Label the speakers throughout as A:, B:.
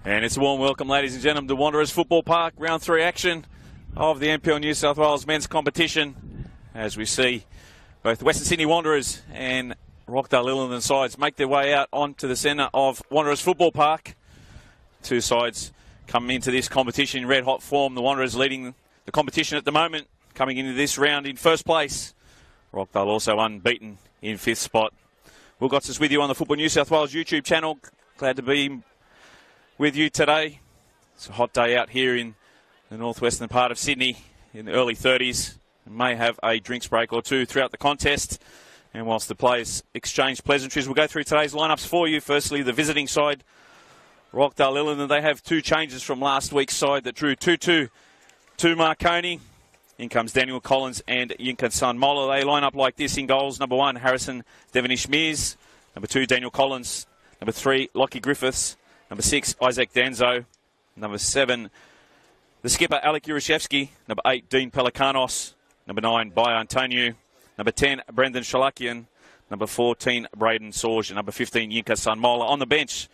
A: And it's a warm welcome, ladies and gentlemen, to Wanderers Football Park. Round 3 action of the NPL New South Wales men's competition. As we see both Western Sydney Wanderers and Rockdale Ilinden sides make their way out onto the centre of Wanderers Football Park. Two sides coming into this competition in red-hot form. The Wanderers leading the competition at the moment, coming into this round in first place. Rockdale also unbeaten in 5th spot. Will Gotts with you on the Football New South Wales YouTube channel. Glad to be with you today. It's a hot day out here in the northwestern part of Sydney in the early 30s. We may have a drinks break or two throughout the contest. And whilst the players exchange pleasantries, we'll go through today's lineups for you. Firstly, the visiting side, Rockdale Ilinden. They have two changes from last week's side that drew 2-2 to Marconi. In comes Daniel Collins and Yinka Moller. They line up like this in goals. Number 1, Harrison Devonish Mears. Number 2, Daniel Collins. Number 3, Lockie Griffiths. Number 6, Isaac Danzo. Number 7, the skipper, Alec Yurishevsky. Number 8, Dean Pelikanos. Number 9, Bai Antonio. Number 10, Brendan Shalakian. Number 14, Braden Sorge. And number 15, Yinka Sunmola. On the bench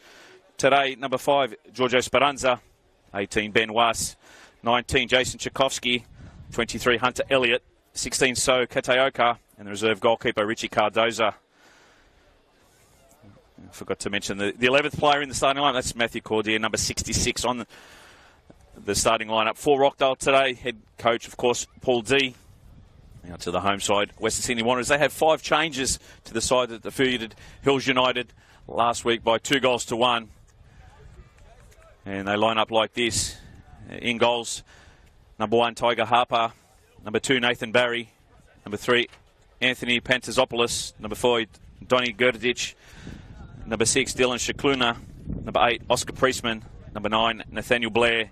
A: today, number 5, Giorgio Speranza. 18, Ben Was. 19, Jason Tchaikovsky. 23, Hunter Elliott. 16, So Kataoka. And the reserve goalkeeper, Richie Cardoza. I forgot to mention the 11th player in the starting lineup. That's Matthew Cordier, number 66 on the starting lineup for Rockdale today. Head coach, of course, Paul D. Now to the home side, Western Sydney Wanderers. They have 5 changes to the side that defeated Hills United last week by 2-1. And they line up like this. In goals, number 1, Tiger Harper. Number 2, Nathan Barry. Number 3, Anthony Pantazopoulos. Number 4, Donny Gerdich. Number 6, Dylan Shakluna. Number 8, Oscar Priestman. Number 9, Nathaniel Blair.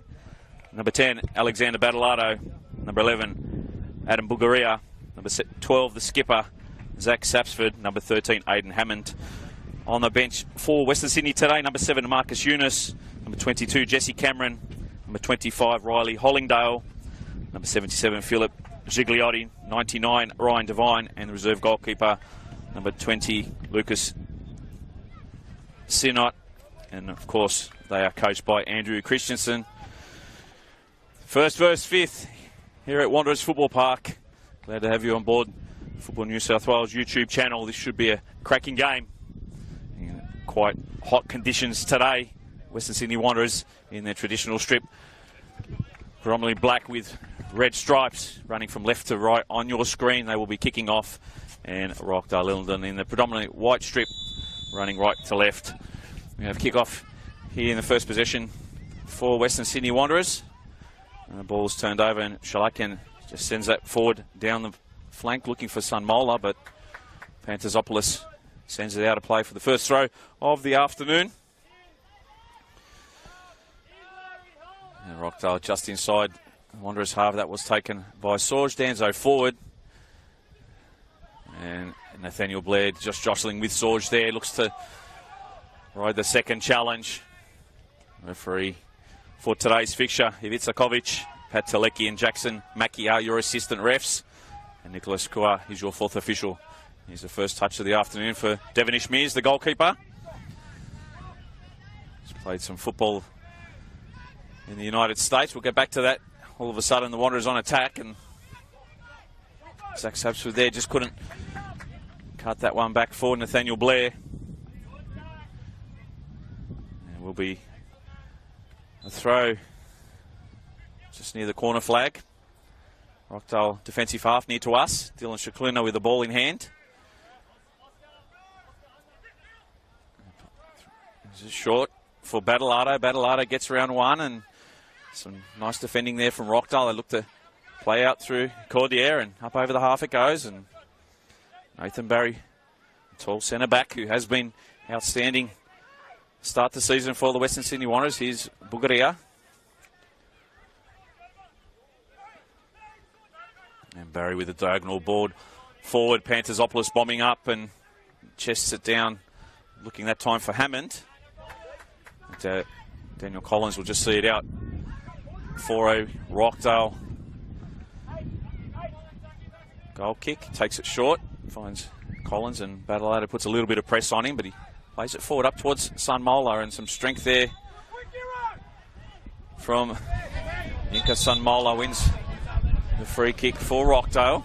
A: Number 10, Alexander Badalato. Number 11, Adam Bulgaria. Number 12, the skipper, Zach Sapsford. Number 13, Aidan Hammond. On the bench for Western Sydney today, number 7, Marcus Eunice. Number 22, Jesse Cameron. Number 25, Riley Hollingdale. Number 77, Philip Gigliotti. 99, Ryan Devine. And the reserve goalkeeper, number 20, Lucas Sinot. And of course, they are coached by Andrew Christensen. First versus 5th here at Wanderers Football Park. Glad to have you on board Football New South Wales YouTube channel. This should be a cracking game. In quite hot conditions today. Western Sydney Wanderers in their traditional strip. Predominantly black with red stripes running from left to right on your screen. They will be kicking off. And Rockdale Ilinden in the predominantly white strip running right to left. We have kick-off here in the first possession for Western Sydney Wanderers. And the ball's turned over and Shalakian just sends that forward down the flank looking for Sunmola, but Pantazopoulos sends it out of play for the first throw of the afternoon. And Rockdale just inside Wanderers half. That was taken by Sorge. Danzo forward. And Nathaniel Blair just jostling with Sorge there. Looks to ride the second challenge. Referee for today's fixture, Ivica Kovic, Pat Telecki and Jackson Mackie are your assistant refs. And Nicholas Kua is your 4th official. Here's the first touch of the afternoon for Devonish Mears, the goalkeeper. He's played some football in the United States. We'll get back to that. All of a sudden, the Wanderers on attack, and Zach Sapsford there just couldn't cut that one back for Nathaniel Blair. And will be a throw just near the corner flag. Rockdale defensive half near to us. Dylan Shakluna with the ball in hand. This is short for Badalato. Badalato gets around one, and some nice defending there from Rockdale. They look to play out through Cordier, and up over the half it goes. And Nathan Barry, tall centre back who has been outstanding start the season for the Western Sydney Wanderers. Here's Bulgaria. And Barry with a diagonal board forward. Pantazopoulos bombing up and chests it down, looking that time for Hammond. And, Daniel Collins will just see it out for a Rockdale goal kick. Takes it short, finds Collins, and Badalato puts a little bit of press on him, but he plays it forward up towards Sunmola, and some strength there from Inka Sunmola wins the free kick for Rockdale.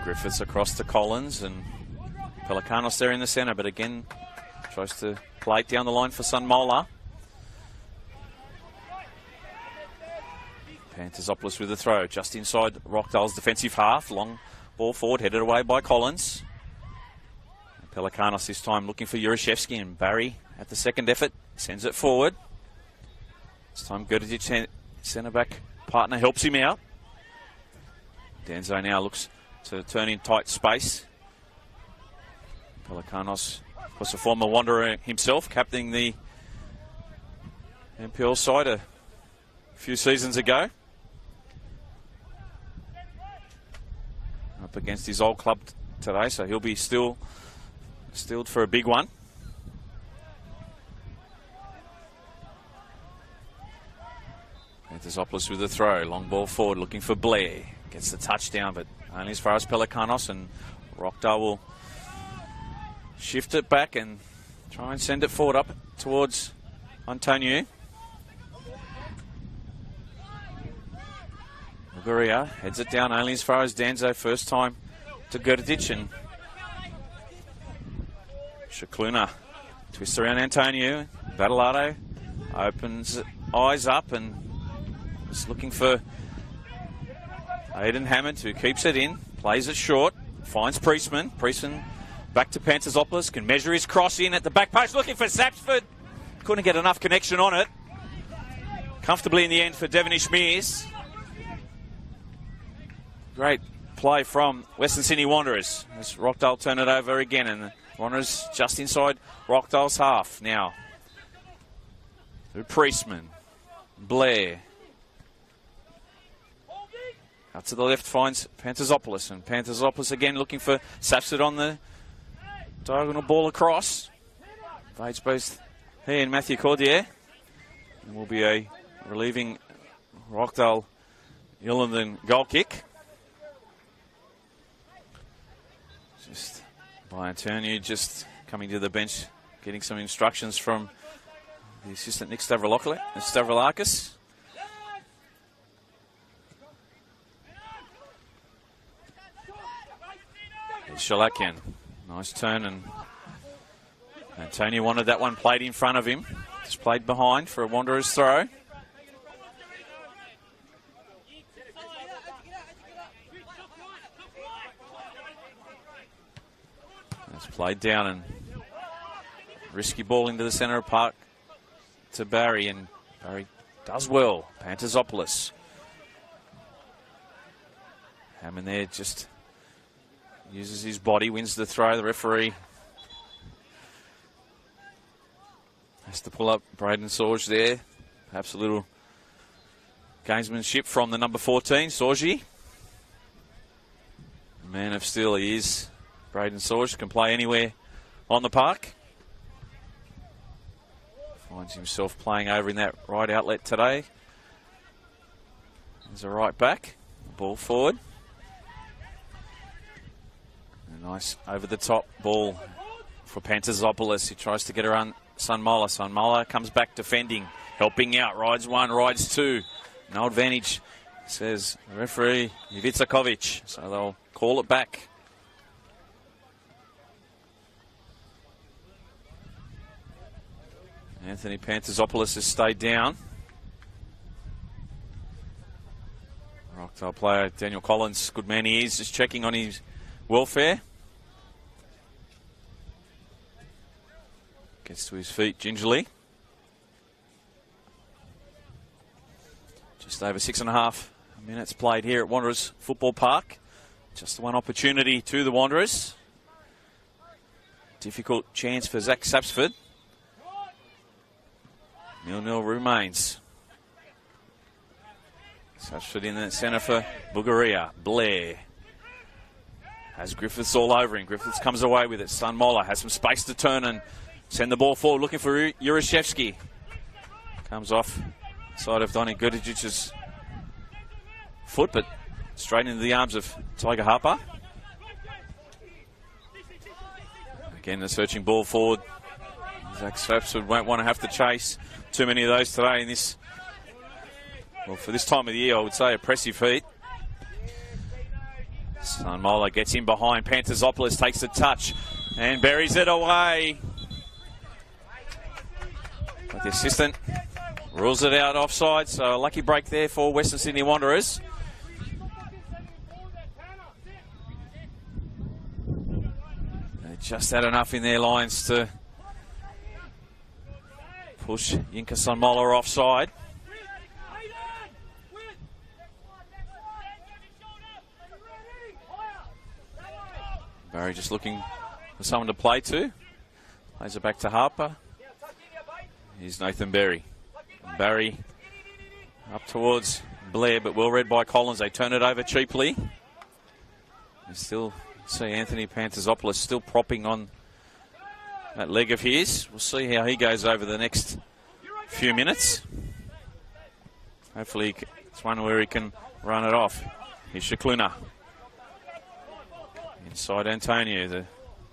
A: Griffiths across to Collins, and Pelikanos there in the centre, but again tries to play it down the line for Sunmola. Pantazopoulos with the throw, just inside Rockdale's defensive half. Long ball forward, headed away by Collins. Pelikanos this time looking for Yurashevsky, and Barry at the second effort sends it forward. This time Gurdic, centre-back partner, helps him out. Danzo now looks to turn in tight space. Pelikanos, of course, a former Wanderer himself, captaining the NPL side a few seasons ago. Up against his old club today, so he'll be stilled for a big one. Pantazopoulos with the throw, long ball forward, looking for Blair. Gets the touchdown, but only as far as Pelikanos, and Rockdale will shift it back and try and send it forward up towards Antonio. Muguria heads it down only as far as Danzo, first time to Gurdic, and Shakluna twists around Antonio. Battleado opens eyes up and is looking for Aidan Hammond, who keeps it in, plays it short, finds Priestman. Priestman back to Pantazopoulos, can measure his cross in at the back post, looking for Sapsford. Couldn't get enough connection on it. Comfortably in the end for Devonish Mears. Great play from Western Sydney Wanderers as Rockdale turn it over again, and the Wanderers just inside Rockdale's half now. Through Priestman, Blair. Out to the left finds Pantazopoulos, and Pantazopoulos again looking for Sapsford on the diagonal ball across. Evades both he and Matthew Cordier, and will be a relieving Rockdale Ilinden goal kick. Just by Antonio, just coming to the bench, getting some instructions from the assistant Nick Stavroulakis. Shalakian, nice turn, and Antonio wanted that one played in front of him. Just played behind for a Wanderers throw. It's played down, and risky ball into the centre of park to Barry, and Barry does well. Pantazopoulos. Hammond there just uses his body, wins the throw. The referee has to pull up Braden Sorge there. Perhaps a little gamesmanship from the number 14, Sorgi. Man of steel he is. Braden Sorge can play anywhere on the park. Finds himself playing over in that right outlet today. There's a right back. Ball forward. A nice over-the-top ball for Pantazopoulos. He tries to get around Sunmola. Sunmola comes back defending, helping out. Rides one, rides two. No advantage, says the referee, Ivica. So they'll call it back. Anthony Pantazopoulos has stayed down. Rockdale player Daniel Collins, good man he is, just checking on his welfare. Gets to his feet gingerly. Just over 6.5 minutes played here at Wanderers Football Park. Just the one opportunity to the Wanderers. Difficult chance for Zach Sapsford. 0-0 remains. Sapsford in the centre for Bugaria. Blair has Griffiths all over him. Griffiths comes away with it. Sunmola has some space to turn and send the ball forward, looking for Yurashevsky. Comes off Side of Donny Gudicic's foot, but straight into the arms of Tiger Harper. Again, the searching ball forward. Zach Swapsford won't want to have to chase too many of those today in this, well, for this time of the year, I would say, oppressive heat. Sunmola gets in behind. Panterzopoulos takes the touch and buries it away. But the assistant rules it out offside, so a lucky break there for Western Sydney Wanderers. They just had enough in their lines to push Yinka Sunmola offside. Barry just looking for someone to play to. Plays it back to Harper. Here's Nathan Berry. Barry up towards Blair, but well read by Collins. They turn it over cheaply. You still see Anthony Panterzopoulos still propping on that leg of his. We'll see how he goes over the next few minutes. Hopefully it's one where he can run it off. Here's Shikluna. Inside Antonio, the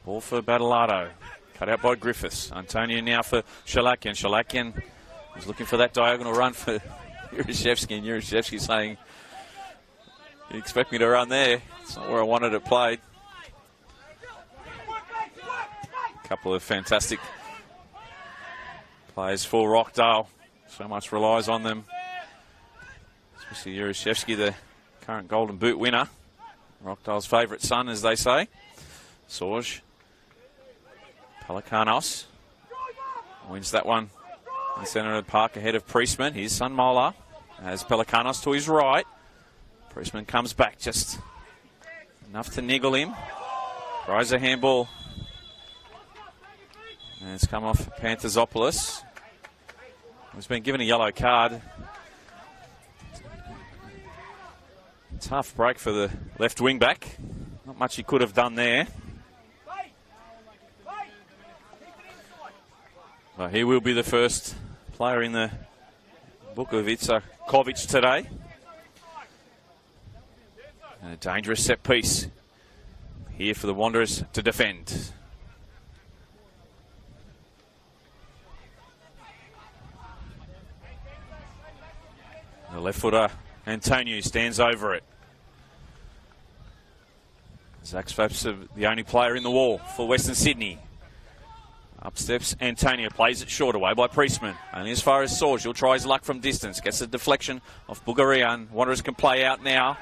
A: ball for Battalato. Cut out by Griffiths. Antonio now for Shalakian. Shalakian is looking for that diagonal run for Yurishevsky, and Yurishevsky saying, you expect me to run there? It's not where I wanted it played. A couple of fantastic players for Rockdale. So much relies on them. Especially Yurishevsky, the current Golden Boot winner. Rockdale's favourite son, as they say. Sorge. Pelikanos wins that one in the centre of the park ahead of Priestman. Here's Sunmola. Has Pelikanos to his right. Priestman comes back just enough to niggle him. Throws a handball. And it's come off Panterzopoulos. He's been given a yellow card. Tough break for the left wing back. Not much he could have done there. But he will be the first player in the book of Itzakovic today. And a dangerous set piece here for the Wanderers to defend. The left footer Antonio stands over it. Zach Swapsford, the only player in the wall for Western Sydney. Up steps Antonio, plays it short, away by Priestman. Only as far as Sorge. He'll try his luck from distance. Gets a deflection off Bulgarian. Wanderers can play out now.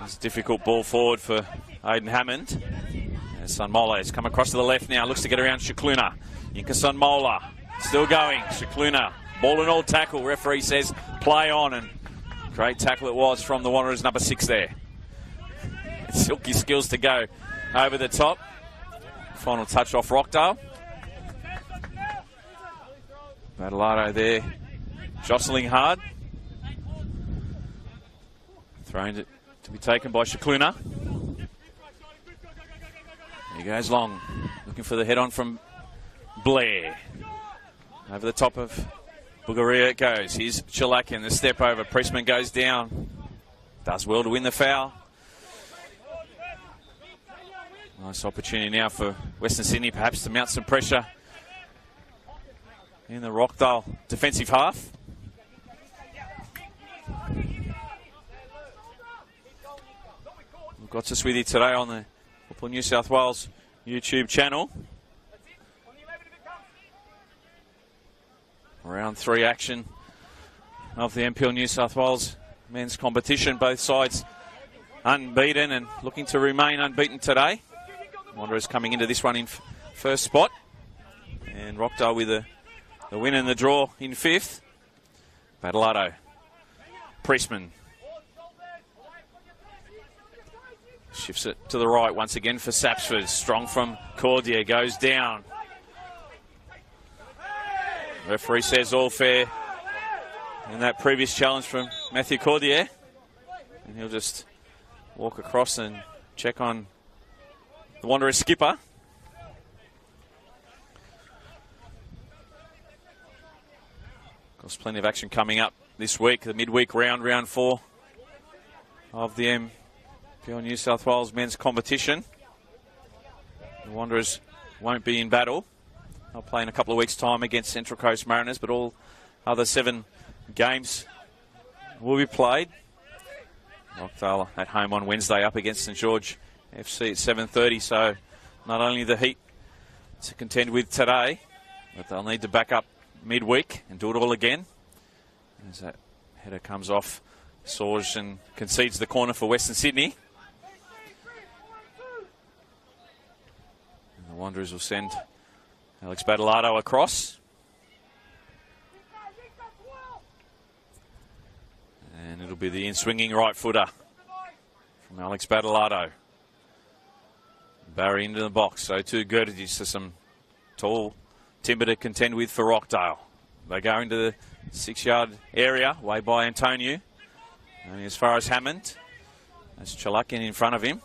A: It's a difficult ball forward for Aidan Hammond. And Sunmola has come across to the left now. Looks to get around Shikluna. Yinka Sunmola still going. Shikluna, ball and all tackle. Referee says play on, and great tackle it was from the Wanderers number 6 there. Silky skills to go over the top. Final touch off Rockdale. Battalato there, jostling hard. Thrown it to be taken by Shikluna. He goes long, looking for the head-on from Blair. Over the top of Bulgaria it goes. Here's Chalakin, the step over. Priestman goes down. Does well to win the foul. Nice opportunity now for Western Sydney perhaps to mount some pressure in the Rockdale defensive half. We've got us with you today on the Football New South Wales YouTube channel. Round 3 action of the NPL New South Wales men's competition. Both sides unbeaten and looking to remain unbeaten today. Wanderers coming into this one in first spot. And Rockdale with the win and the draw in 5th. Battalato. Priestman. Shifts it to the right once again for Sapsford. Strong from Cordier. Goes down. Referee says all fair in that previous challenge from Matthew Cordier. And he'll just walk across and check on the Wanderers skipper. There's plenty of action coming up this week. The midweek round, round 4 of the NPL New South Wales men's competition. The Wanderers won't be in battle. They'll play in a couple of weeks' time against Central Coast Mariners, but all other 7 games will be played. Rockdale at home on Wednesday up against St George FC at 7:30, so not only the heat to contend with today, but they'll need to back up midweek and do it all again. As that header comes off Sorge and concedes the corner for Western Sydney. And the Wanderers will send Alex Badalato across. And it'll be the in-swinging right footer from Alex Badalato. Barry into the box, so too Gertrude to some tall timber to contend with for Rockdale. They go into the 6-yard area, way by Antonio. Only as far as Hammond. There's Chalakian in front of him.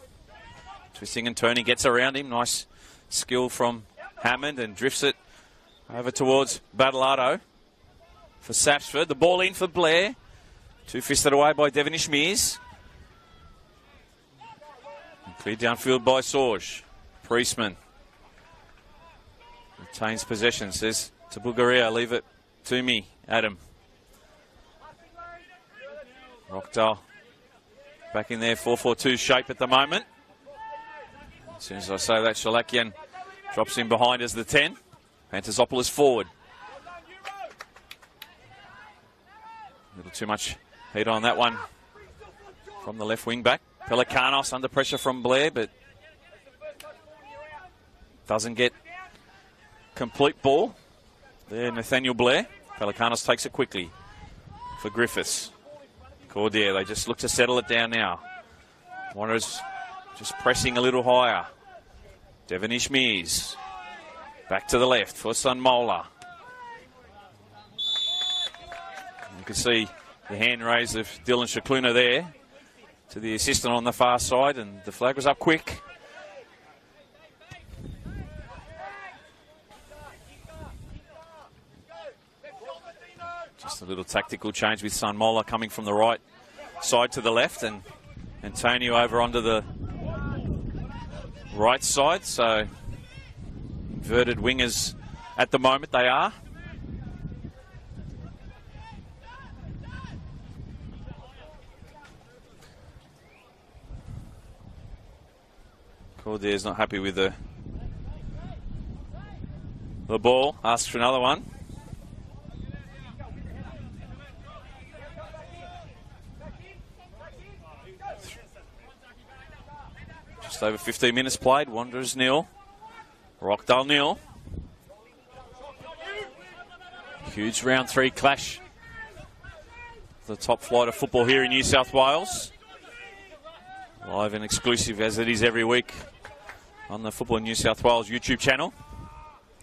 A: Twisting and turning, gets around him. Nice skill from Hammond and drifts it over towards Badalato for Sapsford. The ball in for Blair. Two-fisted away by Devonish Mears. Cleared downfield by Sorge. Priestman retains possession. Says to Bulgaria, leave it to me, Adam. Rockdale back in there, 4-4-2 shape at the moment. As soon as I say that, Shalakian drops in behind as the 10. Pantazopoulos forward. A little too much heat on that one from the left wing back. Pelikanos under pressure from Blair, but doesn't get complete ball. There, Nathaniel Blair. Pelikanos takes it quickly for Griffiths. Cordier, they just look to settle it down now. Wanderers just pressing a little higher. Devonish Mears. Back to the left for Sunmola. You can see the hand raise of Dylan Shakluna there to the assistant on the far side, and the flag was up quick. Just a little tactical change with Sunmola coming from the right side to the left, and Antonio over onto the right side. So inverted wingers at the moment they are. Cordier's not happy with the ball. Asks for another one. Just over 15 minutes played. Wanderers 0. Rockdale 0. Huge round 3 clash. The top flight of football here in New South Wales. Live and exclusive as it is every week on the Football New South Wales YouTube channel.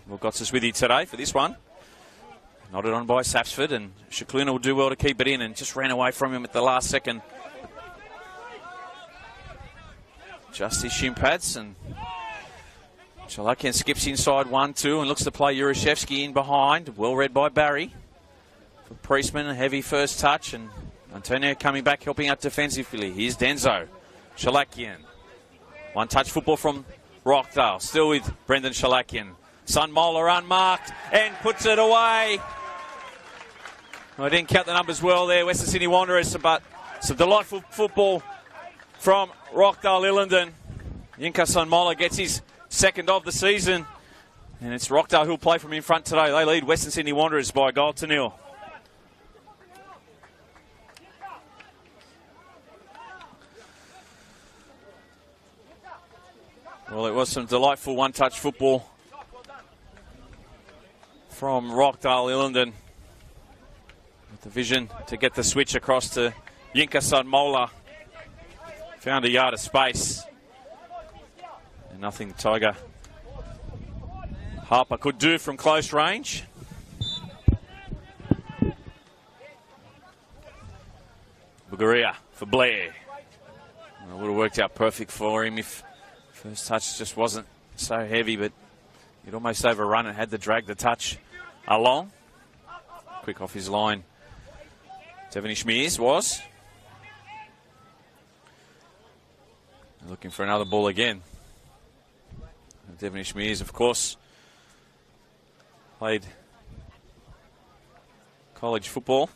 A: We've got us with you today for this one. Nodded on by Sapsford, and Shakluna will do well to keep it in, and just ran away from him at the last second. Justice shin pads, and Chalakian skips inside 1-2 and looks to play Yurashevsky in behind. Well read by Barry. For Priestman, a heavy first touch, and Antonio coming back, helping out defensively. Here's Denzo. Chalakian. One-touch football from Rockdale. Still with Brendan Chalakian. Sunmola unmarked and puts it away. I didn't count the numbers well there, Western Sydney Wanderers, but some delightful football from Rockdale Ilinden. Yinka Sunmola gets his second of the season, and it's Rockdale who'll play from in front today. They lead Western Sydney Wanderers by a goal to 0. Well, it was some delightful one-touch football from Rockdale Ilinden, with the vision to get the switch across to Yinka Sunmola. Found a yard of space, and nothing Tiger Harper could do from close range. Bulgaria for Blair. Well, it would have worked out perfect for him if first touch just wasn't so heavy, but he'd almost overrun and had to drag the touch along. quick off his line. Devonish Mears was. Looking for another ball again. Devonish Mears, of course, played college football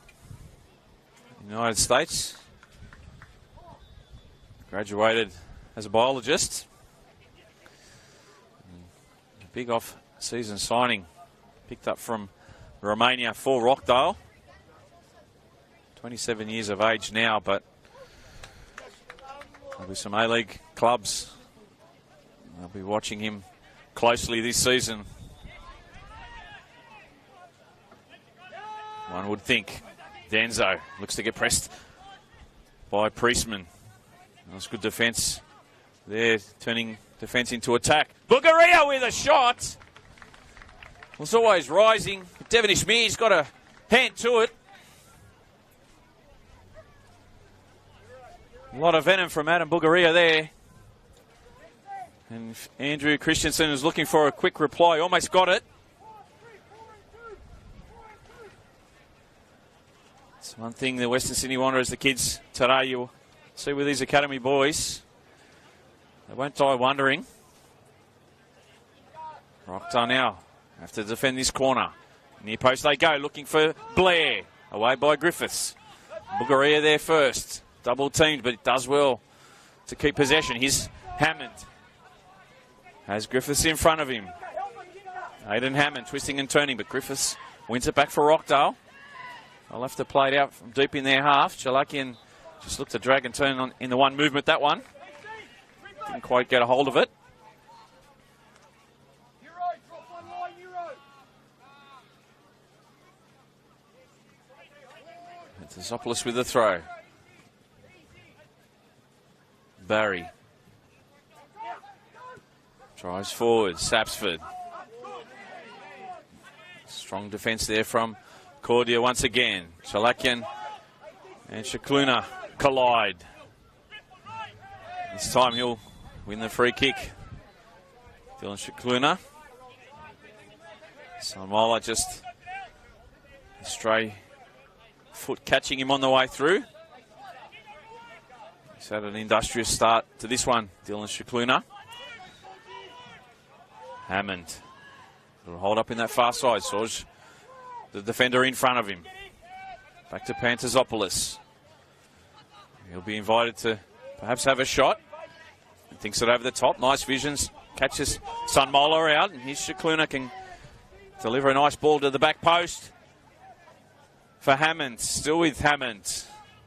A: in the United States. Graduated as a biologist. A big off-season signing picked up from Romania for Rockdale. 27 years of age now, but there'll be some A-League clubs. They'll be watching him closely this season. One would think. Danzo looks to get pressed by Priestman. That was good defence there, turning defence into attack. Bulgaria with a shot. Was always rising. Devonish Mears got a hand to it. A lot of venom from Adam Bulgaria there. And Andrew Christensen was looking for a quick reply. Almost got it. It's one thing the Western Sydney Wanderers, the kids today, you'll see with these academy boys. They won't die wondering. Rockdale now have to defend this corner. Near post they go, looking for Blair. Away by Griffiths. Bulgaria there first. Double teamed, but it does well to keep possession. Here's Hammond. Has Griffiths in front of him. Aidan Hammond twisting and turning, but Griffiths wins it back for Rockdale. They'll have to play it out from deep in their half. Chalakian just looked to drag and turn on in the one movement, that one. Didn't quite get a hold of it. Zopoulos with the throw. Barry drives forward. Sapsford. Strong defence there from Cordia once again. Chalakian and Shakluna collide. This time he'll win the free kick. Dylan Shakluna. Samola just a stray foot catching him on the way through. He's had an industrious start to this one, Dylan Shakluna. Hammond will hold up in that far side. Sorge, the defender in front of him. Back to Pantazopoulos. He'll be invited to perhaps have a shot. He thinks it over the top. Nice visions. Catches Sunmola out. And here's Shakluna can deliver a nice ball to the back post. For Hammond. Still with Hammond.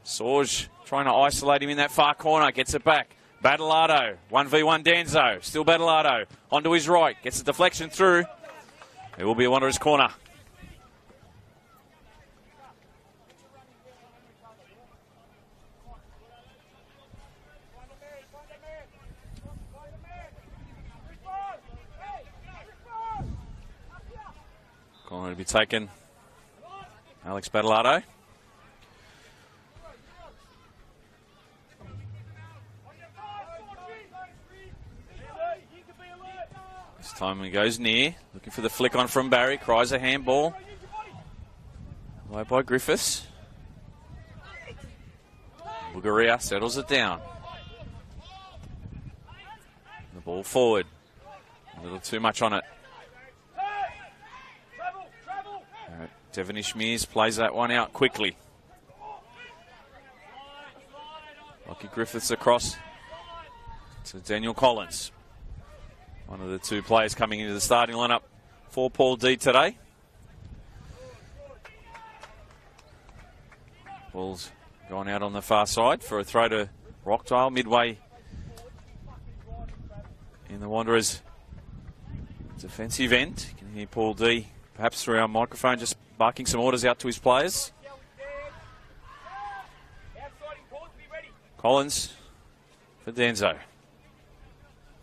A: Sorge trying to isolate him in that far corner. Gets it back. Battleado. 1v1 Danzo. Still Battleado. Onto his right. Gets a deflection through. It will be a Wanderers corner. Corner to be taken. Alex Battleado. This time he goes near. Looking for the flick on from Barry. Cries a handball. Away by Griffiths. Bulgaria settles it down. The ball forward. A little too much on it. Devonish Mears plays that one out quickly. Lockie Griffiths across to Daniel Collins. One of the two players coming into the starting lineup for Paul D today. Ball's gone out on the far side for a throw to Rockdale midway in the Wanderers' defensive end. You can hear Paul D perhaps through our microphone just barking some orders out to his players. Collins for Danzo.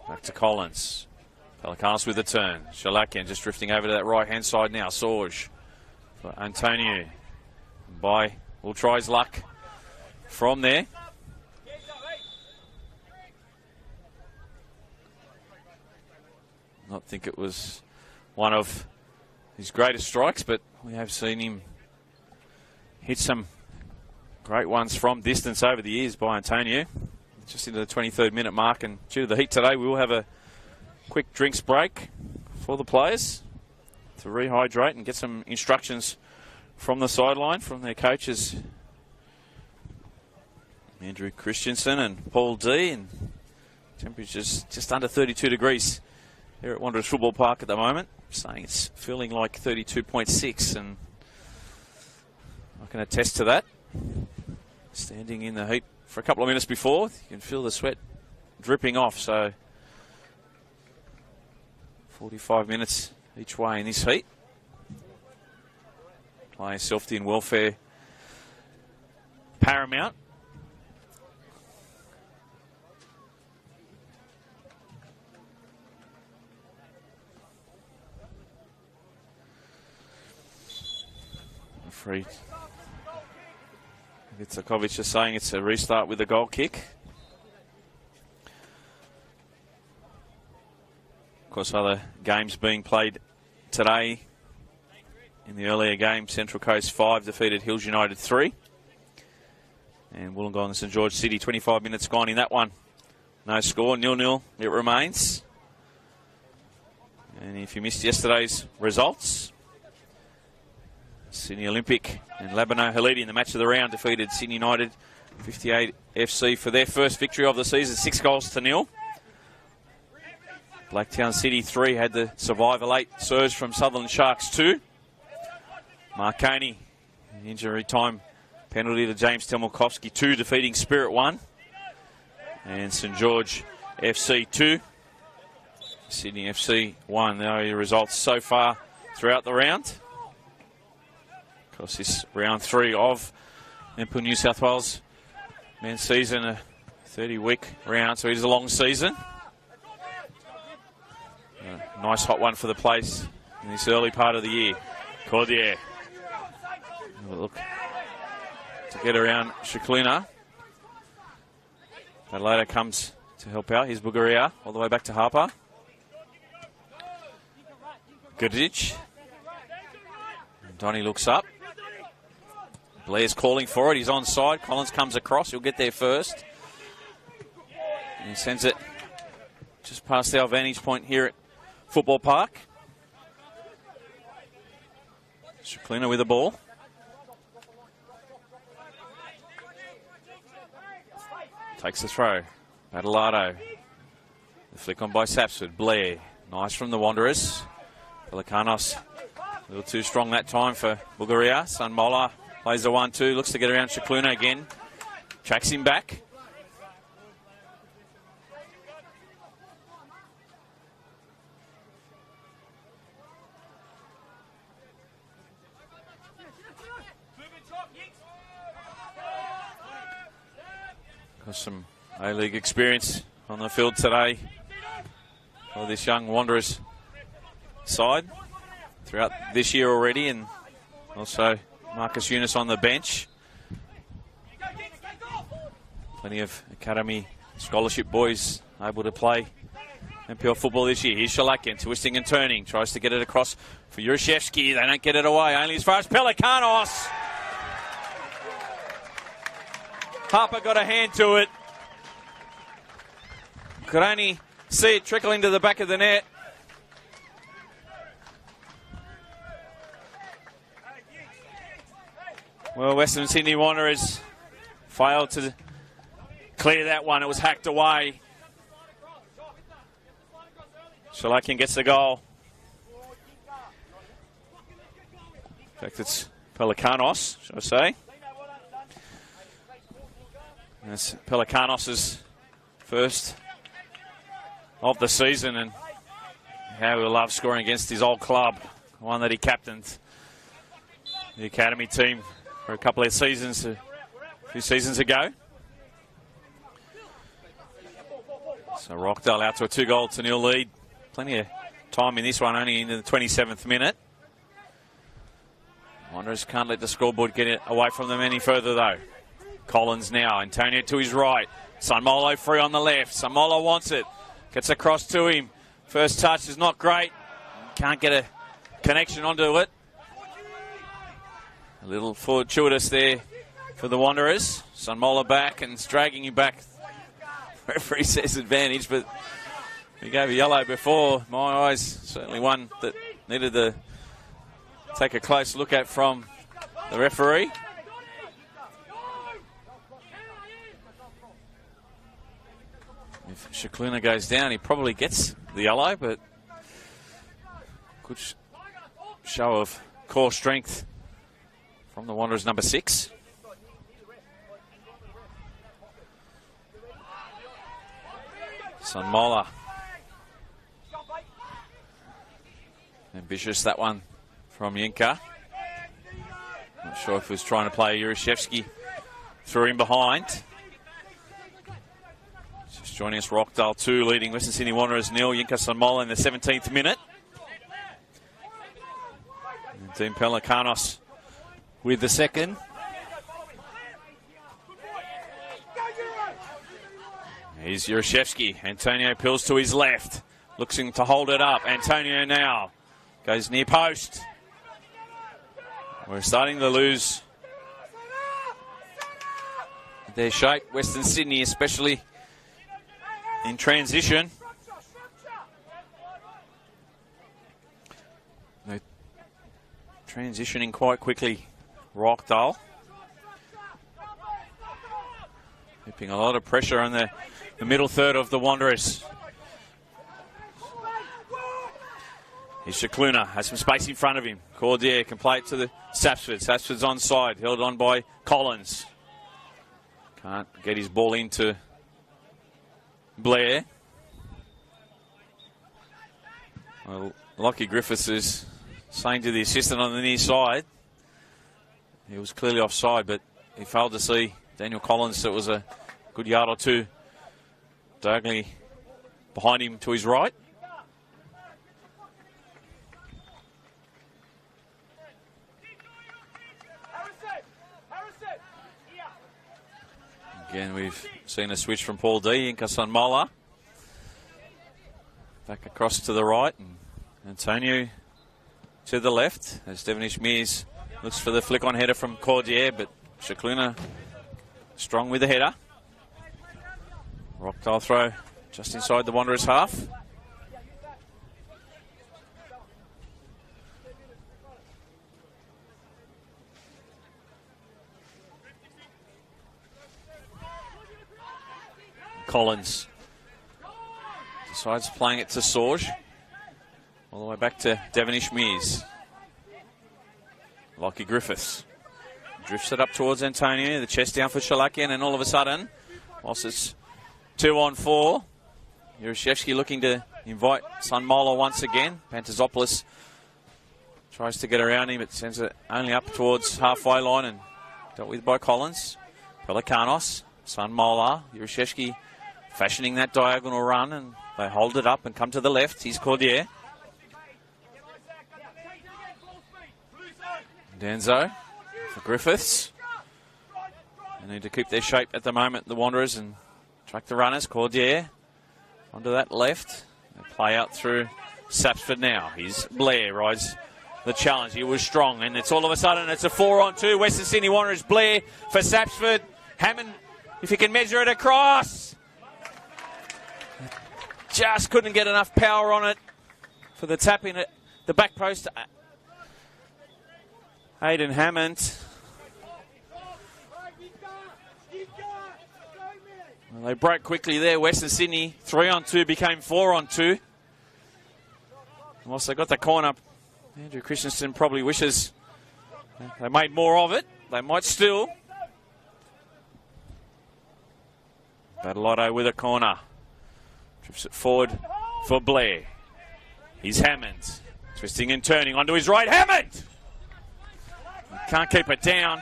A: Back to Collins. Pelikanos with the turn. Shalakian just drifting over to that right-hand side now. Sorge for Antonio. Will try his luck from there. Not think it was one of his greatest strikes, but we have seen him hit some great ones from distance over the years by Antonio. Just into the 23rd minute mark, and due to the heat today, we will have a quick drinks break for the players to rehydrate and get some instructions from the sideline from their coaches, Andrew Christensen and Paul D. And temperatures just under 32 degrees here at Wanderers Football Park at the moment, saying it's feeling like 32.6, and I can attest to that. Standing in the heat for a couple of minutes before, you can feel the sweat dripping off. So 45 minutes each way in this heat. Player safety and welfare paramount. Free. Vitsakovic just saying it's a restart with a goal kick. Of course, other games being played today. In the earlier game, Central Coast 5 defeated Hills United 3. And Wollongong and St George City, 25 minutes gone in that one. No score, 0-0 it remains. And if you missed yesterday's results, Sydney Olympic and Labano Halidi in the match of the round defeated Sydney United 58 FC for their first victory of the season, 6-0. Blacktown City 3 had the Survival 8 surge from Sutherland Sharks 2. Marconi, injury time penalty to James Telmakovsky 2, defeating Spirit 1. And St George FC 2. Sydney FC 1. There are your results so far throughout the round. Of course, this round 3 of NPL New South Wales men's season, a 30-week round, so it is a long season. A nice hot one for the place in this early part of the year. Cordier. Look to get around Shiklina. That later comes to help out. Here's Bugaria all the way back to Harper. Goodrich. Donny looks up. Blair's calling for it. He's onside. Collins comes across. He'll get there first. And he sends it just past our vantage point here at Football Park. Shiklina with the ball. Takes the throw. Badalado. The flick on by Sapsford. Blair. Nice from the Wanderers. Pelikanos. A little too strong that time for Bugaria. Sunmola plays the 1-2. Looks to get around Shikluna again. Tracks him back. Got some A-League experience on the field today for this young Wanderers side throughout this year already, and also Marcus Eunice on the bench. Plenty of academy scholarship boys able to play NPL football this year. Here's Shalakian twisting and turning, tries to get it across for Yurashevsky. They don't get it away, only as far as Pelikanos. Harper got a hand to it. Could only see it trickle into the back of the net. Well, Western Sydney Wanderers failed to clear that one. It was hacked away. Shalakian gets the goal. In fact, it's Pelikanos, should I say. That's Pelikanos' first of the season, and how he loves scoring against his old club, one that he captained the academy team for a couple of seasons, a few seasons ago. So Rockdale out to a 2-0 lead. Plenty of time in this one, only in the 27th minute. Wanderers can't let the scoreboard get it away from them any further though. Collins now, Antonio to his right. Sunmolo free on the left. Sunmolo wants it. Gets across to him. First touch is not great. Can't get a connection onto it. A little fortuitous there for the Wanderers. Sunmola back and dragging him back. Referee says advantage, but he gave a yellow before. My eyes, certainly one that needed to take a close look at from the referee. If Shakluna goes down, he probably gets the yellow, but good show of core strength from the Wanderers, number 6. Sunmola. Ambitious, that one from Yinka. Not sure if he was trying to play Yurishevsky through in behind. Just joining us, Rockdale 2 leading Western Sydney Wanderers 0. Yinka Sunmola in the 17th minute. And Dean Pelikanos with the second. Here's Yurishevsky. Antonio Pills to his left. Looking to hold it up. Antonio now goes near post. We're starting to lose their shape. Western Sydney, especially in transition. They're transitioning quite quickly, Rockdale. Keeping a lot of pressure on the middle third of the Wanderers. Here's Shakluna, has some space in front of him. Cordier can play it to the Sapsford. Sapsford's onside, held on by Collins. Can't get his ball into Blair. Well, Lockie Griffiths is saying to the assistant on the near side, he was clearly offside, but he failed to see Daniel Collins. That was a good yard or two diagonally behind him to his right. Again, we've seen a switch from Paul D. Yinka Sunmola back across to the right, and Antonio to the left as Devonish Mears looks for the flick-on header from Cordier, but Shakluna strong with the header. Rockdale throw just inside the Wanderers' half. Collins decides playing it to Sorge. All the way back to Devonish Mears. Lockie Griffiths drifts it up towards Antonio. The chest down for Shalakian, and all of a sudden, whilst it's 2-on-4, Yurishevsky looking to invite Sunmola once again. Pantazopoulos tries to get around him, but sends it only up towards halfway line and dealt with by Collins. Pelikanos, Sunmola, Yurishevsky fashioning that diagonal run, and they hold it up and come to the left. Here's Cordier. Danzo for Griffiths. They need to keep their shape at the moment, the Wanderers, and track the runners. Cordier onto that left. They play out through Sapsford now. Here's Blair, rides the challenge. He was strong, and it's all of a sudden it's a 4-on-2. Western Sydney Wanderers. Blair for Sapsford. Hammond, if he can measure it across. Just couldn't get enough power on it for the tap in at the back post. Aidan Hammond. Well, they broke quickly there. Western Sydney 3-on-2 became 4-on-2. Whilst they got the corner, Andrew Christensen probably wishes they made more of it. They might still. Battleotto with a corner. Drifts it forward for Blair. He's Hammond. Twisting and turning onto his right. Hammond! Can't keep it down.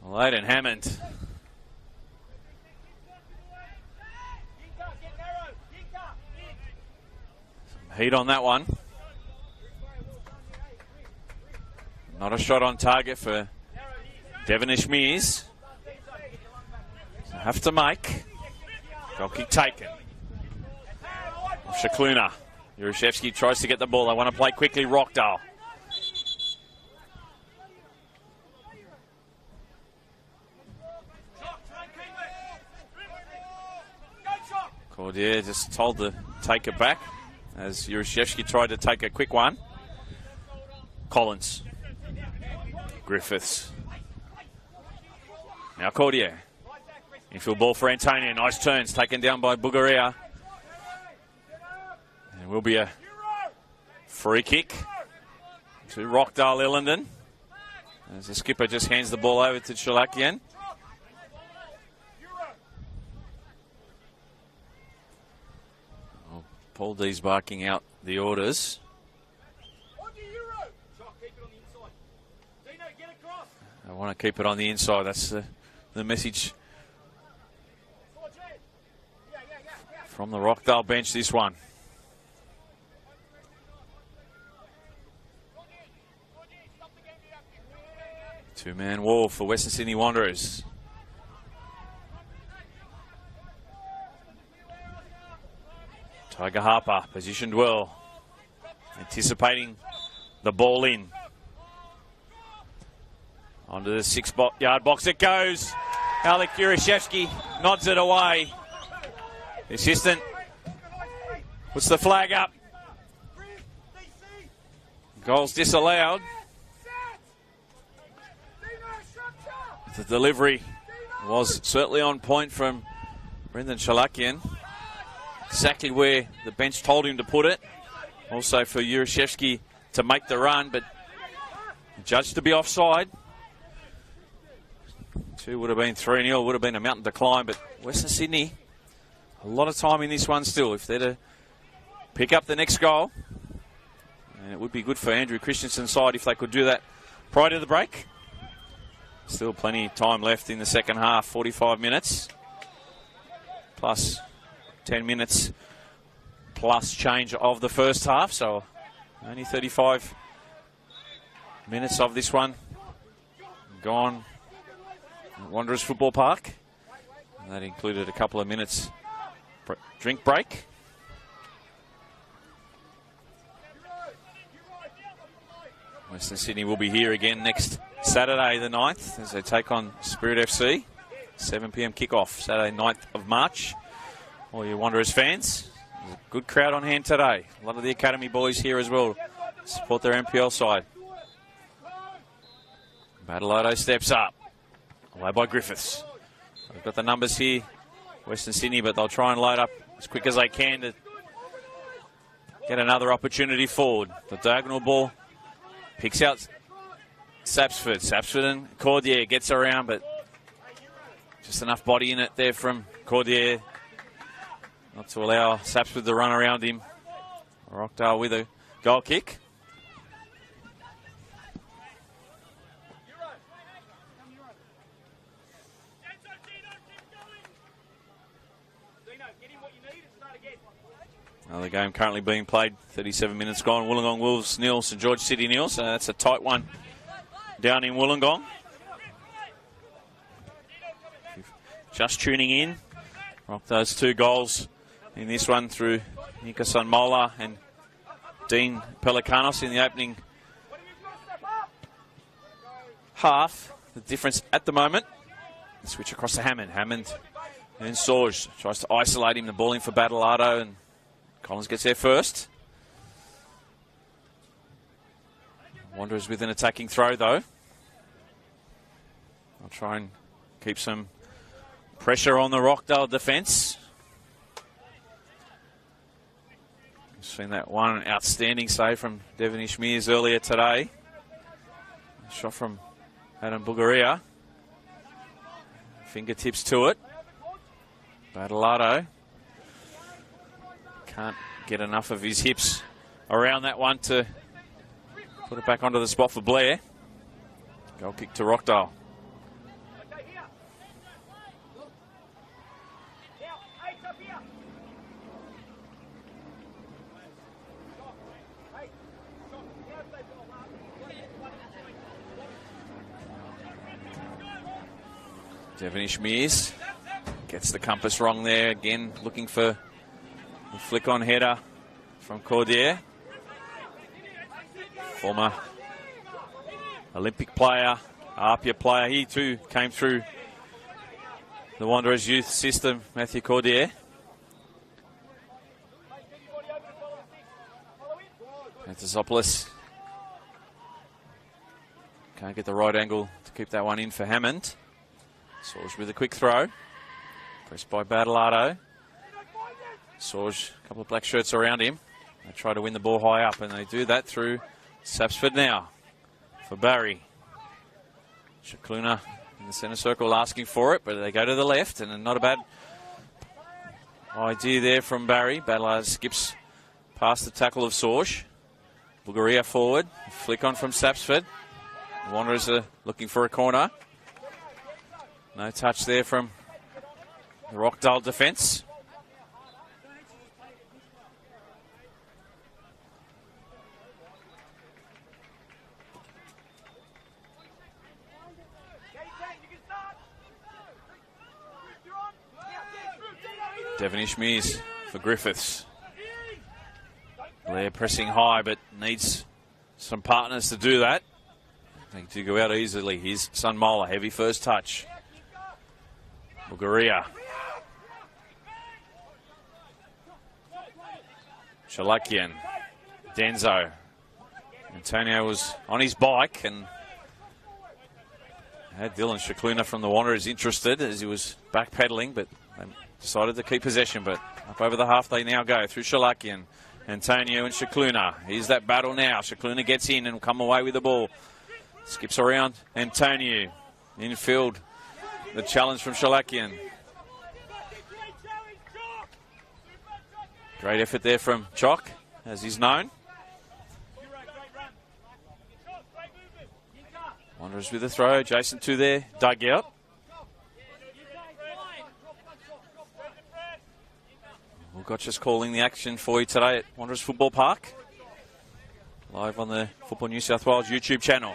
A: Well, Aidan Hammond. Some heat on that one. Not a shot on target for Devonish Mears. Have to make. Goal kick taken. Shakluna Jurashevsky tries to get the ball. They want to play quickly. Rockdale. Cordier just told to take it back as Jurashevsky tried to take a quick one. Collins. Griffiths. Now Cordier. Infield ball for Antonio. Nice turns taken down by Bugaria. There will be a free kick to Rockdale Ilinden as the skipper just hands the ball over to Chalakian. Oh, Paul D's barking out the orders. I want to keep it on the inside. That's the message from the Rockdale bench, this one. Two-man wall for Western Sydney Wanderers. Tiger Harper positioned well, anticipating the ball in. Onto the 6-yard box it goes. Alec Jurashevsky nods it away. The assistant puts the flag up. Goals disallowed. The delivery was certainly on point from Brendan Chalakian. Exactly where the bench told him to put it. Also for Jurashevsky to make the run, but judged to be offside. 2 would have been 3-0, would have been a mountain decline, but Western Sydney, a lot of time in this one still. If they're to pick up the next goal, and it would be good for Andrew Christensen's side if they could do that prior to the break. Still plenty of time left in the second half, 45 minutes. Plus 10 minutes plus change of the first half, so only 35 minutes of this one gone. Wanderers Football Park. And that included a couple of minutes drink break. Western Sydney will be here again next Saturday the 9th as they take on Spirit FC. 7 p.m. kickoff, Saturday 9th of March. All you Wanderers fans, there's a good crowd on hand today. A lot of the academy boys here as well to support their NPL side. Battleado steps up. Away by Griffiths. They've got the numbers here, Western Sydney, but they'll try and load up as quick as they can to get another opportunity forward. The diagonal ball picks out Sapsford. Sapsford and Cordier gets around, but just enough body in it there from Cordier not to allow Sapsford to run around him. Rockdale with a goal kick. Another game currently being played, 37 minutes gone. Wollongong Wolves nil, St George City nil. So that's a tight one down in Wollongong. Just tuning in, rock those 2 goals in this one through Nika Sonmola and Dean Pelikanos in the opening half. The difference at the moment. Switch across to Hammond. Hammond and Sorge tries to isolate him. The ball in for Battleado, and Collins gets there first. Wanderers with an attacking throw though. I'll try and keep some pressure on the Rockdale defence. Seen that one outstanding save from Devon Ishmears earlier today. A shot from Adam Bugaria. Fingertips to it. Battleado can't get enough of his hips around that one to put it back onto the spot for Blair. Goal kick to Rockdale. Devon Ishmears gets the compass wrong there again, looking for the flick on header from Cordier. Former Olympic player, Apia player. He too came through the Wanderers youth system, Matthew Cordier. Pantasopoulos can't get the right angle to keep that one in for Hammond. Sorge with a quick throw. Pressed by Badalado. Sorge, a couple of black shirts around him. They try to win the ball high up, and they do that through Sapsford now for Barry. Shakluna in the centre circle asking for it, but they go to the left, and not a bad idea there from Barry. Badalado skips past the tackle of Sorge. Bulgaria forward. Flick on from Sapsford. The Wanderers are looking for a corner. No touch there from the Rockdale defence. Devonish Mears for Griffiths. Blair pressing high, but needs some partners to do that. They do go out easily. Here's Sunmola, heavy first touch. Bulgaria. Shalakian. Denzo. Antonio was on his bike and had Dylan Shakluna from the Wanderers interested as he was backpedaling, but they decided to keep possession. But up over the half they now go through Shalakian. Antonio and Shakluna. Here's that battle now. Shakluna gets in and will come away with the ball. Skips around Antonio. Infield. The challenge from Shalakian. Great effort there from Chock, as he's known. Wanderers with a throw. Jason to there. Dug out. Gotcha's calling the action for you today at Wanderers Football Park. Live on the Football New South Wales YouTube channel.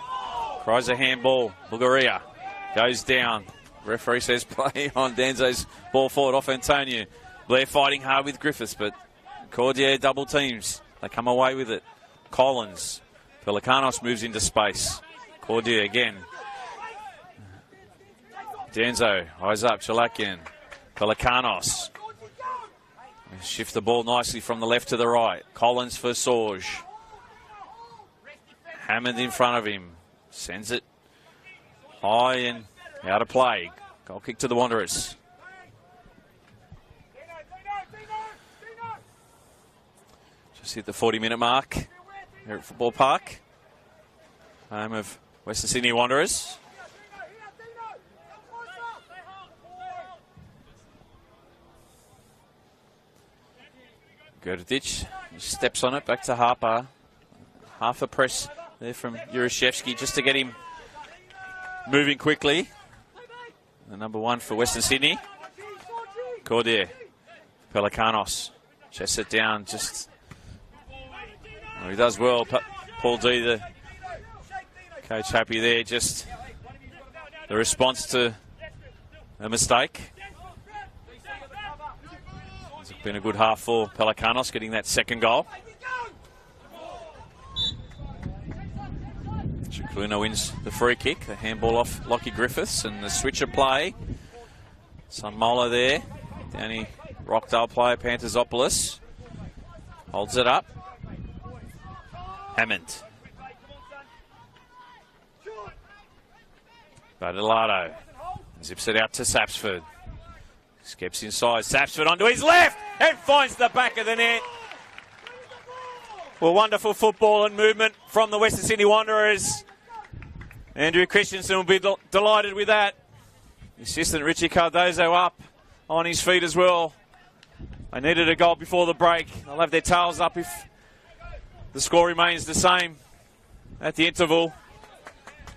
A: Cries a handball. Bulgaria goes down. Referee says play on. Danzo's ball forward off Antonio. Blair fighting hard with Griffiths, but Cordier double teams. They come away with it. Collins. Pelikanos moves into space. Cordier again. Danzo, eyes up. Shalakian. Pelikanos. Shift the ball nicely from the left to the right. Collins for Sorge. Hammond in front of him. Sends it high and out of play. Goal kick to the Wanderers. Just hit the 40-minute mark here at Football Park. Home of Western Sydney Wanderers. Gerditch steps on it, back to Harper. Half a press there from Yurashevsky just to get him moving quickly. The number one for Western Sydney. Cordier. Pelikanos. Chests it down, just... Oh, he does well. Paul D, the coach, happy there. Just the response to a mistake. Been a good half for Pelikanos, getting that second goal. Shakluna wins the free kick. The handball off Lockie Griffiths and the switch of play. Sunmola there. Downey Rockdale player Pantasopoulos. Holds it up. Hammond. Badalado. Zips it out to Sapsford. Skips inside. Sapsford onto his left and finds the back of the net. Well, wonderful football and movement from the Western Sydney Wanderers. Andrew Christensen will be delighted with that. Assistant Richie Cardozo up on his feet as well. They needed a goal before the break. They'll have their tails up if the score remains the same at the interval.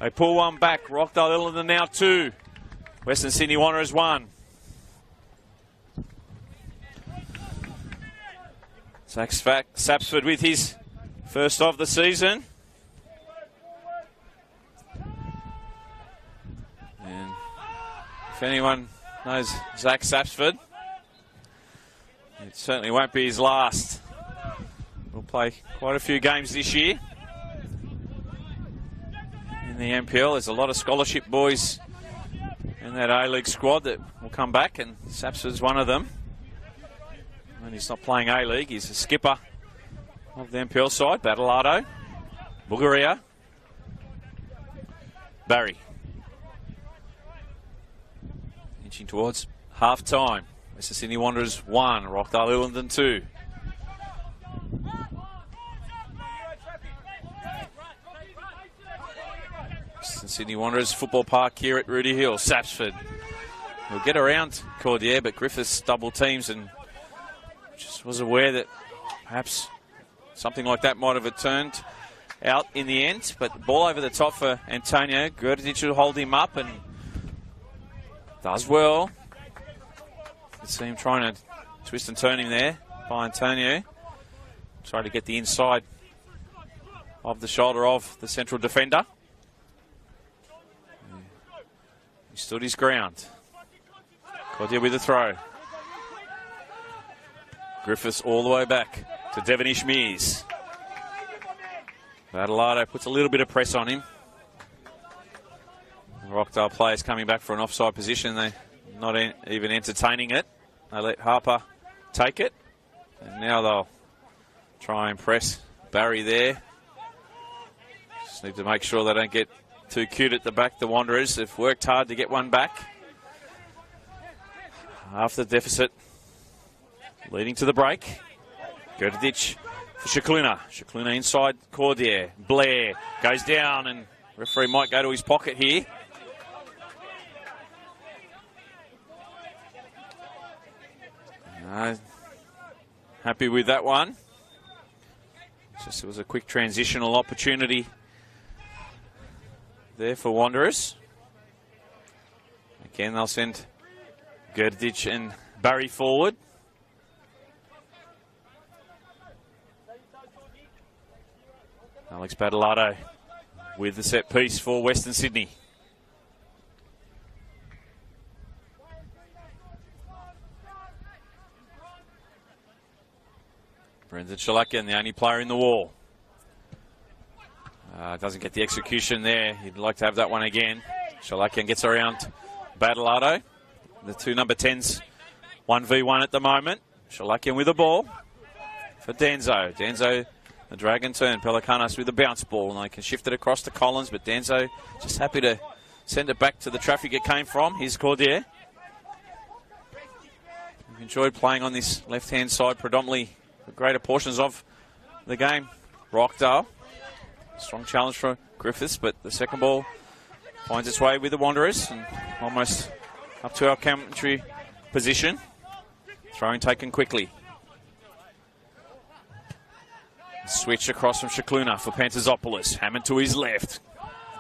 A: They pull one back. Rockdale Ilinden now 2. Western Sydney Wanderers 1. Sapsford with his first of the season. And if anyone knows Zach Sapsford, it certainly won't be his last. We'll play quite a few games this year in the NPL. There's a lot of scholarship boys in that A-League squad that will come back, and Sapsford's one of them. And he's not playing A-League, he's a skipper of the NPL side. Battleado, Bulgaria, Barry. Inching towards half-time. Western Sydney Wanderers 1, Rockdale Ilinden 2. Western Sydney Wanderers Football Park here at Rudy Hill. Sapsford will get around Cordier, but Griffiths double teams and just was aware that perhaps something like that might have turned out in the end. But the ball over the top for Antonio. Gerdich will hold him up and does well. You see him trying to twist and turn him there by Antonio. Trying to get the inside of the shoulder of the central defender. He stood his ground. Cordier with a throw. Griffiths all the way back to Devonish Mears. Battleado puts a little bit of press on him. The Rockdale players coming back for an offside position. They're not even entertaining it. They let Harper take it. And now they'll try and press Barry there. Just need to make sure they don't get too cute at the back. The Wanderers have worked hard to get one back. After the deficit, leading to the break. Gerdich for Shikluna. Shikluna inside Cordier. Blair goes down and referee might go to his pocket here. Happy with that one. Just it was a quick transitional opportunity there for Wanderers. Again, they'll send Gerdich and Barry forward. Alex Battleado with the set piece for Western Sydney. Brendan Shalakian, the only player in the wall. Doesn't get the execution there. He'd like to have that one again. Shalakian gets around Battleado. The two number 10s, 1v1 at the moment. Shalakian with the ball for Danzo. Danzo, the dragon turn. Pelikanos with the bounce ball. And they can shift it across to Collins, but Danzo just happy to send it back to the traffic it came from. Here's Cordier. We've enjoyed playing on this left-hand side predominantly for greater portions of the game. Rockdale. Strong challenge for Griffiths, but the second ball finds its way with the Wanderers and almost up to our commentary position. Throwing taken quickly. Switch across from Shikluna for Pantazopoulos. Hammond to his left.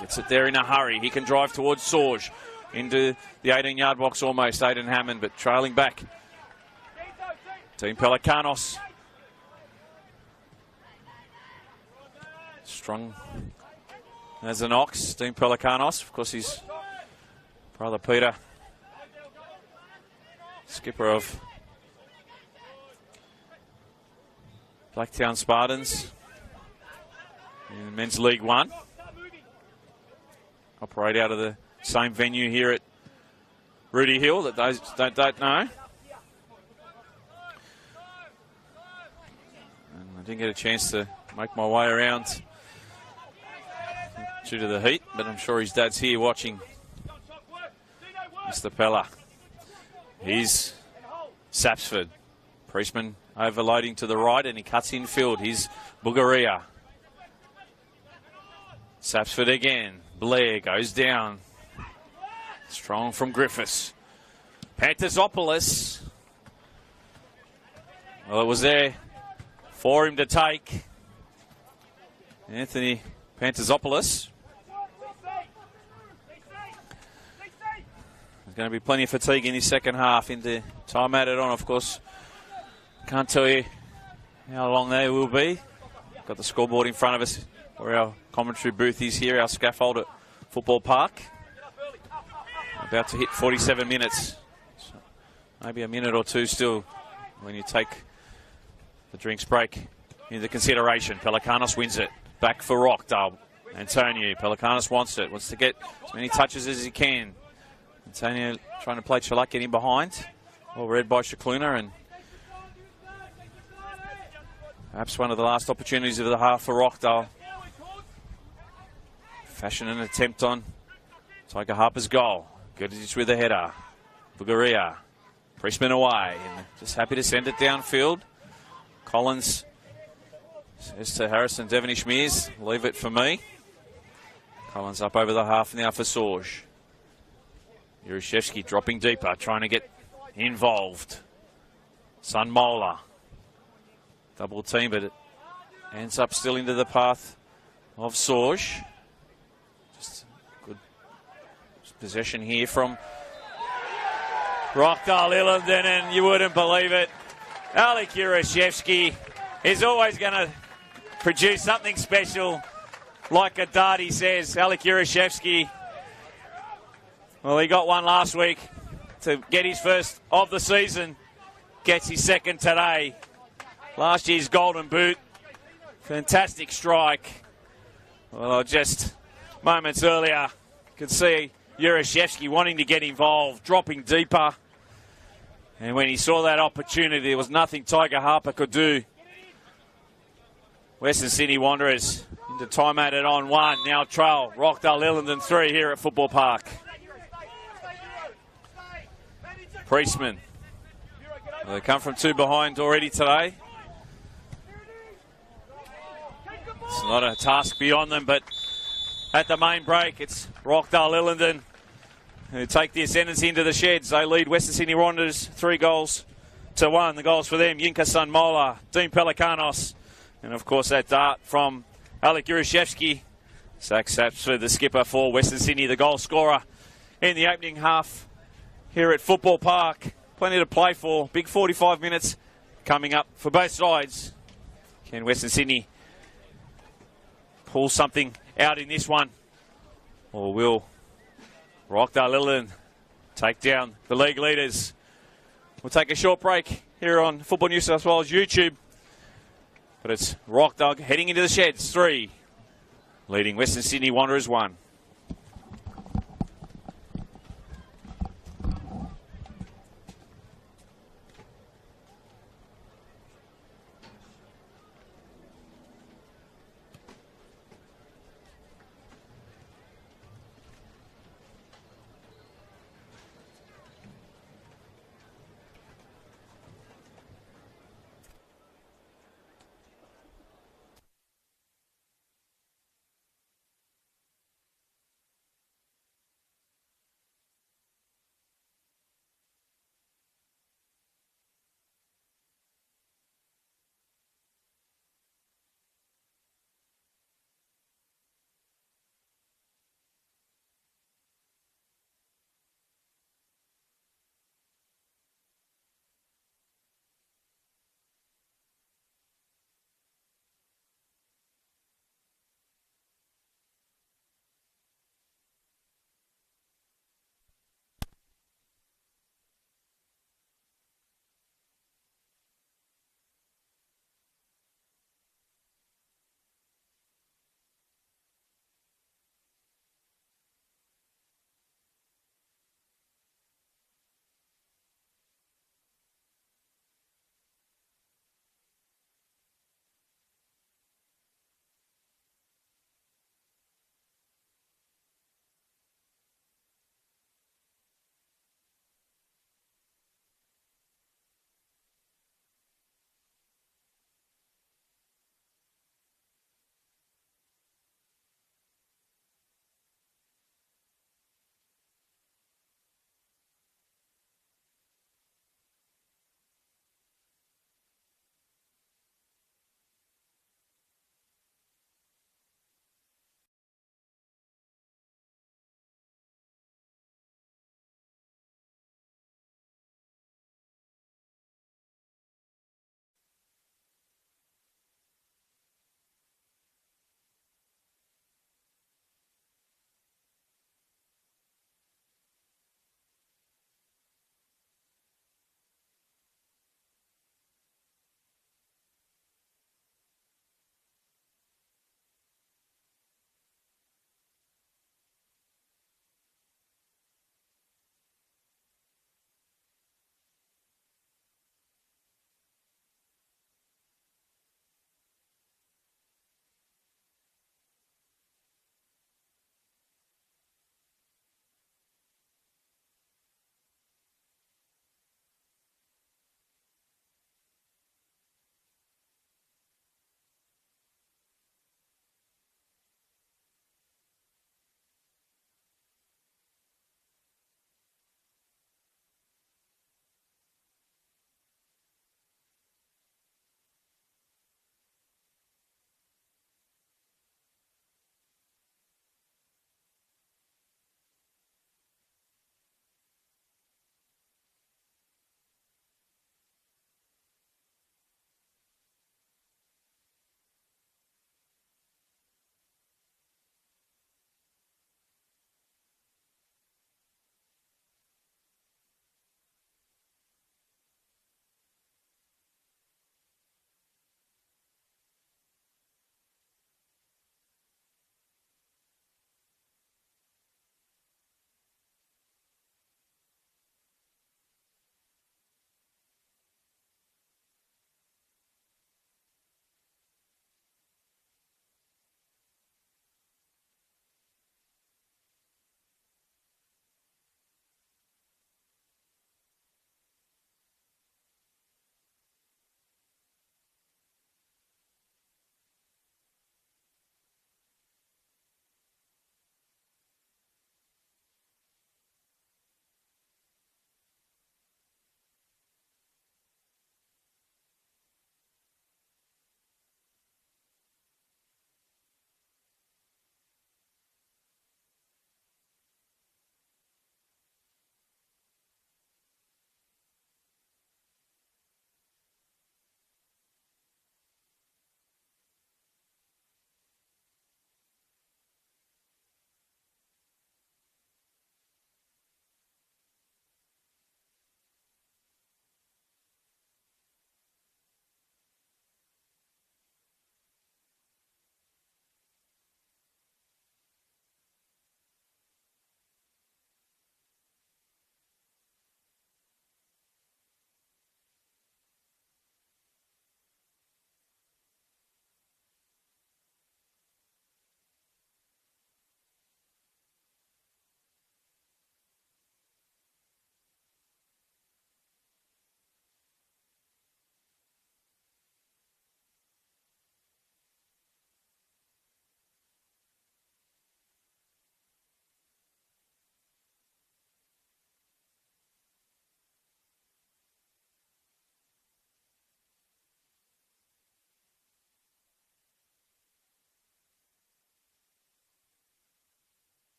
A: Gets it there in a hurry. He can drive towards Sorge. Into the 18-yard box almost, Aiden Hammond, but trailing back. Team Pelikanos. Strong as an ox, Team Pelikanos. Of course, his brother Peter, skipper of Blacktown Spartans in Men's League 1. Operate out of the same venue here at Rudy Hill that those don't know. And I didn't get a chance to make my way around due to the heat, but I'm sure his dad's here watching. Mr. Pella. He's Sapsford. Priestman overloading to the right and he cuts infield. He's Bulgaria. Sapsford again. Blair goes down. Strong from Griffiths. Pantazopoulos. Well, it was there for him to take. Anthony Pantazopoulos. There's going to be plenty of fatigue in his second half. Into time added on, of course. Can't tell you how long they will be. Got the scoreboard in front of us where our commentary booth is here, our scaffold at Football Park. About to hit 47 minutes. So maybe a minute or two still when you take the drinks break into consideration. Pelikanos wins it. Back for Rockdale. Antonio. Pelikanos wants it. Wants to get as many touches as he can. Antonio trying to play Chalak, getting behind. Well read by Shikluna, and perhaps one of the last opportunities of the half for Rockdale. Fashion an attempt on Tiger Harper's goal. Goodrich with a header. Bugaria. Priestman away. And just happy to send it downfield. Collins says to Harrison Devonish Mears, leave it for me. Collins up over the half now for Sorge. Yurishevsky dropping deeper, trying to get involved. Sunmola. Double team, but it ends up still into the path of Sorge. Just good possession here from Rockdale Ilinden, and you wouldn't believe it. Alec Yurishevsky is always going to produce something special. Like Adati says, Alec Yurishevsky, well, he got one last week to get his first of the season. Gets his second today. Last year's golden boot. Fantastic strike. Well, just moments earlier, could see Yurishevsky wanting to get involved, dropping deeper. And when he saw that opportunity, there was nothing Tiger Harper could do. Western Sydney Wanderers into time added on 1. Now trail Rockdale Ilinden 3 here at Football Park. Priestman. Well, they come from 2 behind already today. It's not a task beyond them, but at the main break, it's Rockdale Ilinden who take the ascendancy into the sheds. They lead Western Sydney Wanderers 3-1. The goals for them, Yinka Sunmola, Dean Pelikanos, and of course that dart from Alec Yurishevsky. Zach Sapsford, the skipper for Western Sydney, the goal scorer in the opening half here at Football Park. Plenty to play for. Big 45 minutes coming up for both sides. Can Western Sydney pull something out in this one? Or will Rockdale Ilinden take down the league leaders? We'll take a short break here on Football New South Wales YouTube. But it's Rockdale heading into the sheds, 3. Leading Western Sydney Wanderers 1.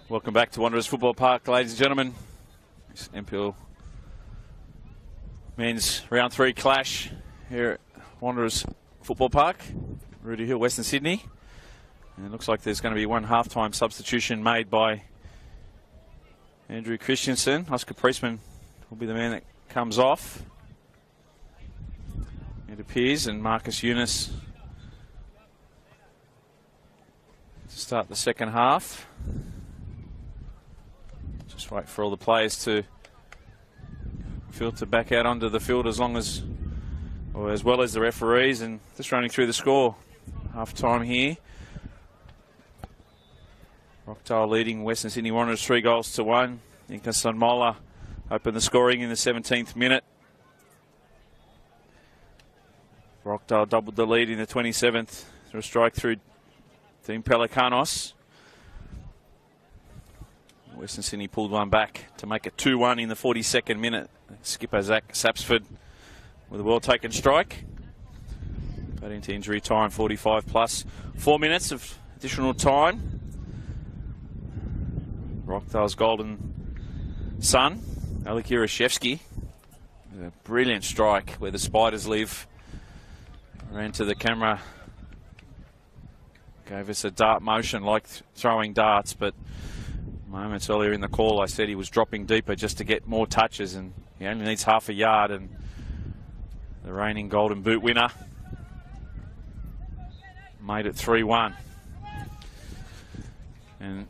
A: Welcome back to Wanderers Football Park, ladies and gentlemen. It's NPL men's round 3 clash here at Wanderers Football Park, Rudy Hill, Western Sydney. And it looks like there's going to be one half-time substitution made by Andrew Christensen. Oscar Priestman will be the man that comes off, it appears, and Marcus Eunice to start the second half. Just wait for all the players to filter back out onto the field as well as the referees, and just running through the score. Half time here. Rockdale leading Western Sydney Wanderers 3-1. Inka Sunmola opened the scoring in the 17th minute. Rockdale doubled the lead in the 27th through a strike through Team Pelicanos. Western Sydney pulled one back to make it 2-1 in the 42nd minute. Skipper Zach Sapsford with a well-taken strike. But into injury time, 45 plus 4 minutes of additional time. Rockdale's golden son, Alek Yurashevsky, with a brilliant strike where the Spiders live. Ran to the camera, gave us a dart motion like throwing darts, but moments earlier in the call I said he was dropping deeper just to get more touches, and he only needs half a yard, and the reigning Golden Boot winner made it 3-1. And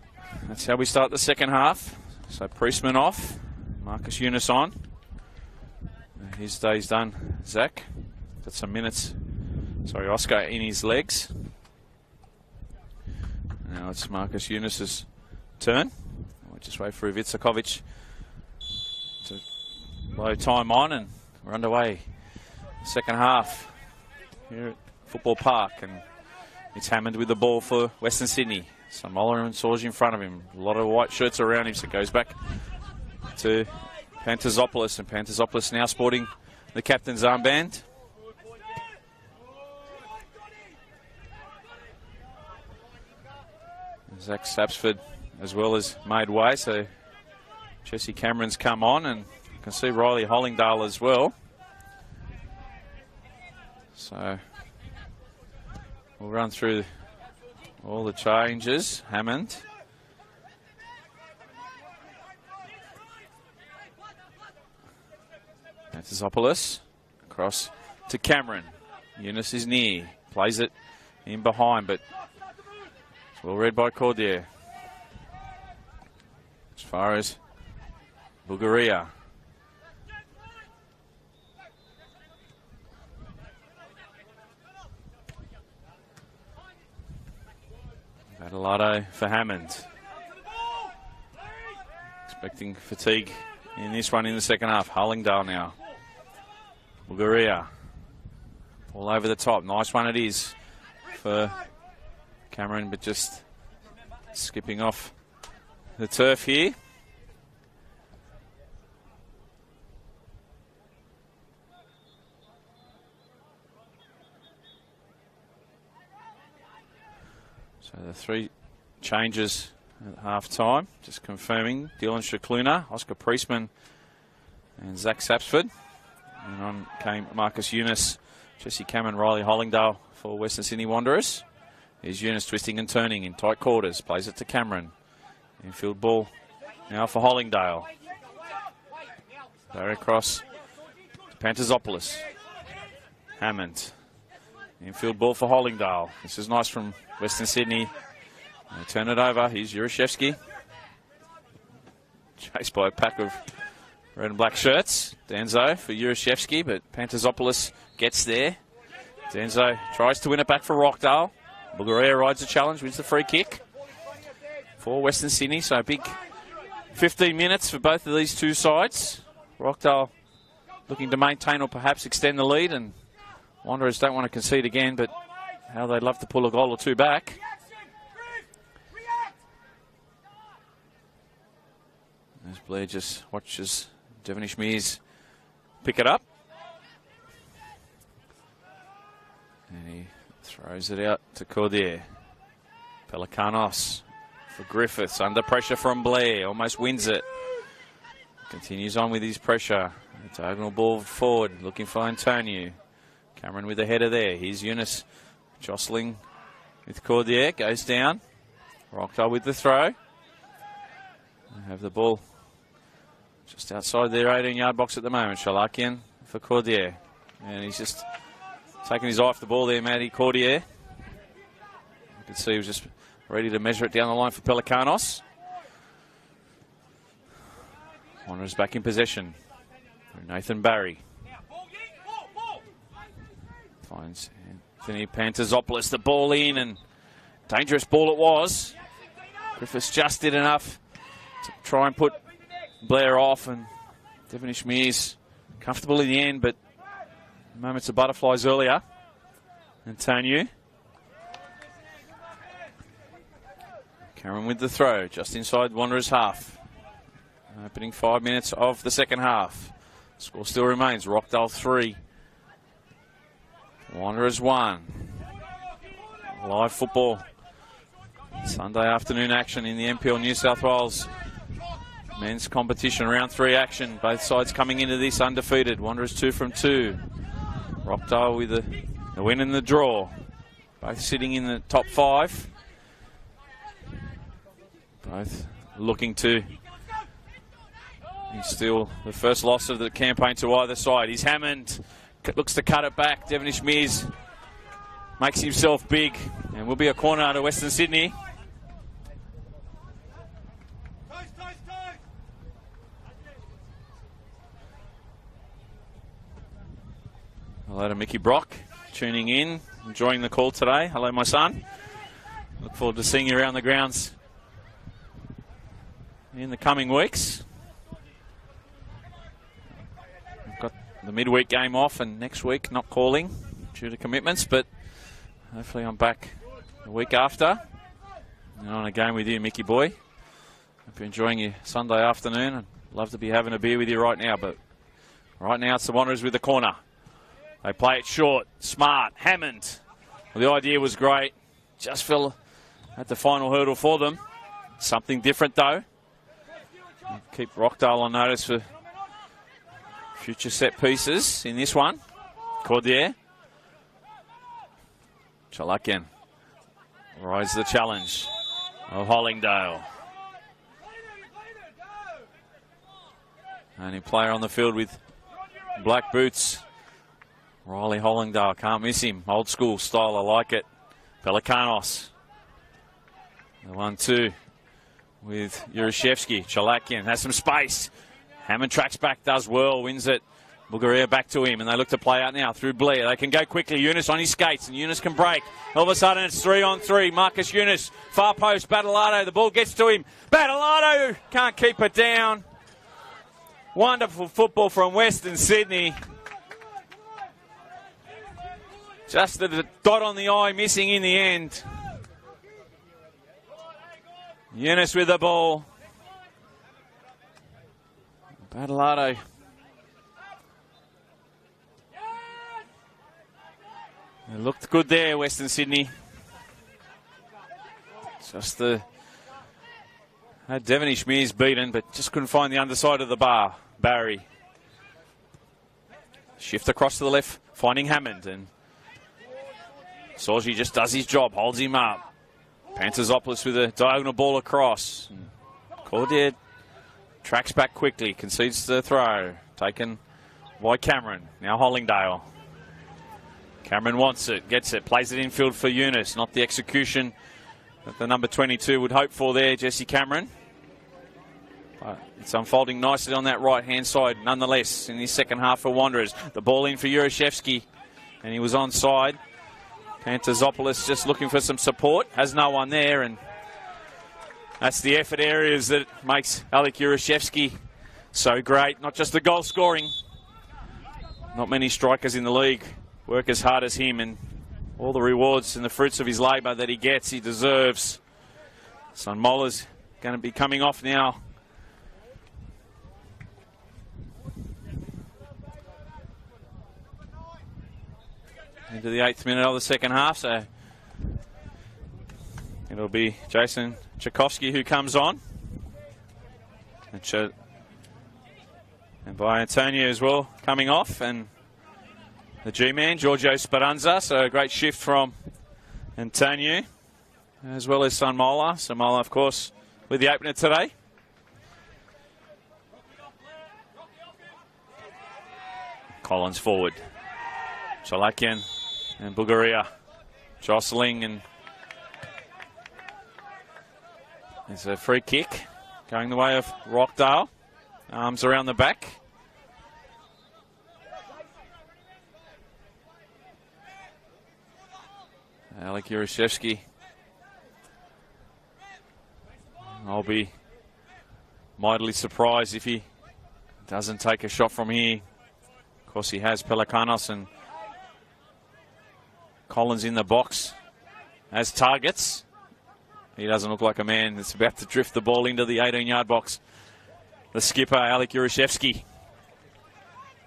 A: that's how we start the second half. So Priestman off, Marcus Eunice on. His day's done, Zach. Got some minutes, Oscar in his legs. Now it's Marcus Eunice's turn. We'll just wait for Ivica Kovic to blow time on, and we're underway. Second half here at Football Park, and it's Hammond with the ball for Western Sydney. Samola and Sorge in front of him. A lot of white shirts around him, so it goes back to Pantazopoulos, and Pantazopoulos now sporting the captain's armband. Zach Sapsford as well as made way, so Jesse Cameron's come on, and you can see Riley Hollingdale as well. So we'll run through all the changes. Hammond. Pantazopoulos across to Cameron. Eunice is near, plays it in behind, but it's well read by Cordier. As far as Bulgaria. Adelado for Hammond. Expecting fatigue in this one in the second half. Hollingdale now. Bulgaria. All over the top. Nice one it is for Cameron, but just skipping off the turf here. So the 3 changes at half time, just confirming Dylan Shakluna, Oscar Priestman and Zach Sapsford. And on came Marcus Eunice, Jesse Cameron, Riley Hollingdale for Western Sydney Wanderers. Here's Eunice twisting and turning in tight quarters, plays it to Cameron. Infield ball now for Hollingdale. They're across to Pantazopoulos. Hammond. Infield ball for Hollingdale. This is nice from Western Sydney. They turn it over. Here's Yurashevsky. Chased by a pack of red and black shirts. Danzo for Yurashevsky, but Pantazopoulos gets there. Danzo tries to win it back for Rockdale. Bulgaria rides the challenge, wins the free kick for Western Sydney. So a big 15 minutes for both of these two sides. Rockdale looking to maintain or perhaps extend the lead, and Wanderers don't want to concede again, but how they'd love to pull a goal or two back. As Blair just watches Devonish Mears pick it up. And he throws it out to Cordier. Pelicanos for Griffiths. Under pressure from Blair. Almost wins it. Continues on with his pressure. A diagonal ball forward. Looking for Antonio. Cameron with the header there. Here's Eunice jostling with Cordier. Goes down. Rockdale with the throw. They have the ball just outside their 18-yard box at the moment. Shalakian for Cordier. And he's just taking his eye off the ball there, Matty Cordier. You can see he was just ready to measure it down the line for Pelicanos. Wanderers back in possession. Nathan Barry. Finds Anthony Pantazopoulos the ball in, and dangerous ball it was. Griffiths just did enough to try and put Blair off, and Devonish Mears comfortable in the end, but moments of butterflies earlier. Antonio. Cameron with the throw, just inside Wanderers half. Opening 5 minutes of the second half. Score still remains, Rockdale 3. Wanderers 1. Live football. Sunday afternoon action in the NPL New South Wales men's competition. Round 3 action. Both sides coming into this undefeated. Wanderers 2 from 2. Rockdale with the win and the draw. Both sitting in the top 5. Both looking to instill the first loss of the campaign to either side. He's Hammond. Looks to cut it back. Devonish Mears makes himself big, and will be a corner to Western Sydney. Hello to Mickey Brock, tuning in, enjoying the call today. Hello, my son. Look forward to seeing you around the grounds in the coming weeks. I've got the midweek game off, and next week not calling due to commitments, but hopefully I'm back the week after and on a game with you, Mickey boy. Hope you're enjoying your Sunday afternoon. I'd love to be having a beer with you right now, but right now it's the Wanderers with the corner. They play it short, smart, Hammond. Well, the idea was great, just fell at the final hurdle for them. Something different though. Keep Rockdale on notice for future set pieces in this one. Cordier. Chalakian rides the challenge of Hollingdale. Only player on the field with black boots. Riley Hollingdale, can't miss him. Old school style, I like it. Pelicanos. The 1-2 with Yurashevsky. Chalakian has some space. Hammond tracks back, does well, wins it. Bulgaria back to him, and they look to play out now through Blair. They can go quickly. Eunice on his skates, and Eunice can break. All of a sudden, it's 3-on-3. Marcus Eunice, far post, Battleado. The ball gets to him. Battleado can't keep it down. Wonderful football from Western Sydney. Just the dot on the I missing in the end. Eunice with the ball. Battleado. It looked good there, Western Sydney. Just had Devonish Mears beaten, but just couldn't find the underside of the bar. Barry. Shift across to the left, finding Hammond, and Sorgi just does his job, holds him up. Pantazopoulos with a diagonal ball across. Cordier tracks back quickly, concedes the throw. Taken by Cameron. Now Hollingdale. Cameron wants it, gets it, plays it infield for Eunice. Not the execution that the number 22 would hope for there, Jesse Cameron. But it's unfolding nicely on that right-hand side, nonetheless, in the second half for Wanderers. The ball in for Yurashevsky, and he was onside. Pantazopoulos just looking for some support, has no one there, and that's the effort areas that makes Alec Yurashevsky so great. Not just the goal scoring. Not many strikers in the league work as hard as him, and all the rewards and the fruits of his labour that he gets, he deserves. Son Moller's going to be coming off now. Into the 8th minute of the second half, so going It'll be Jason Tchaikovsky who comes on. And by Antonio as well coming off. And the G-man, Giorgio Speranza. So a great shift from Antonio, as well as Sunmola. Sunmola, of course, with the opener today. Collins forward. Chalakian and Bulgaria jostling, and there's a free kick going the way of Rockdale. Arms around the back. Alec Yurishevsky. I'll be mightily surprised if he doesn't take a shot from here. Of course, he has Pelikanos and Collins in the box as targets. He doesn't look like a man that's about to drift the ball into the 18-yard box. The skipper, Alec Yurishevsky,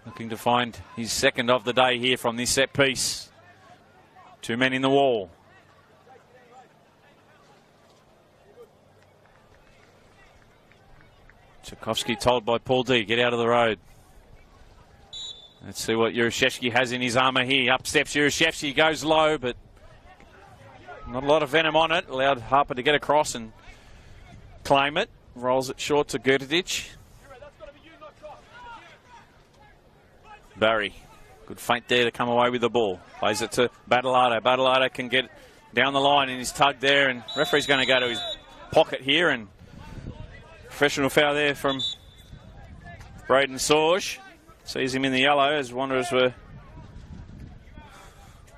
A: looking to find his second of the day here from this set piece. 2 men in the wall. Tchaikovsky told by Paul D, get out of the road. Let's see what Yurishevsky has in his armour here. Up steps Yurishevsky, goes low, but not a lot of venom on it. Allowed Harper to get across and claim it. Rolls it short to Gertadic. Barry, good feint there to come away with the ball. Plays it to Badalado. Badalado can get down the line and he's tugged there, and referee's going to go to his pocket here, and professional foul there from Braden Sorge. Sees him in the yellow as Wanderers were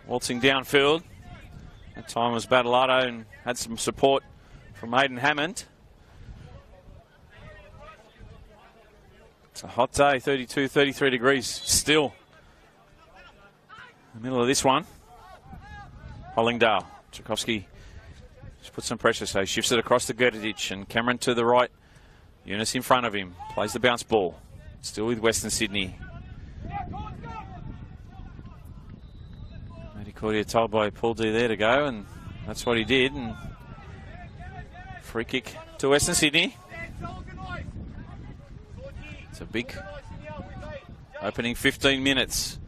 A: waltzing downfield. That time was Badalado and had some support from Aidan Hammond. It's a hot day, 32, 33 degrees still. In the middle of this one. Hollingdale. Tchaikovsky just put some pressure, so he shifts it across to Gertadic, and Cameron to the right. Eunice in front of him. Plays the bounce ball. Still with Western Sydney. Matty Cordier told by Paul D there to go, and that's what he did. And free kick to Western Sydney. It's a big opening 15 minutes.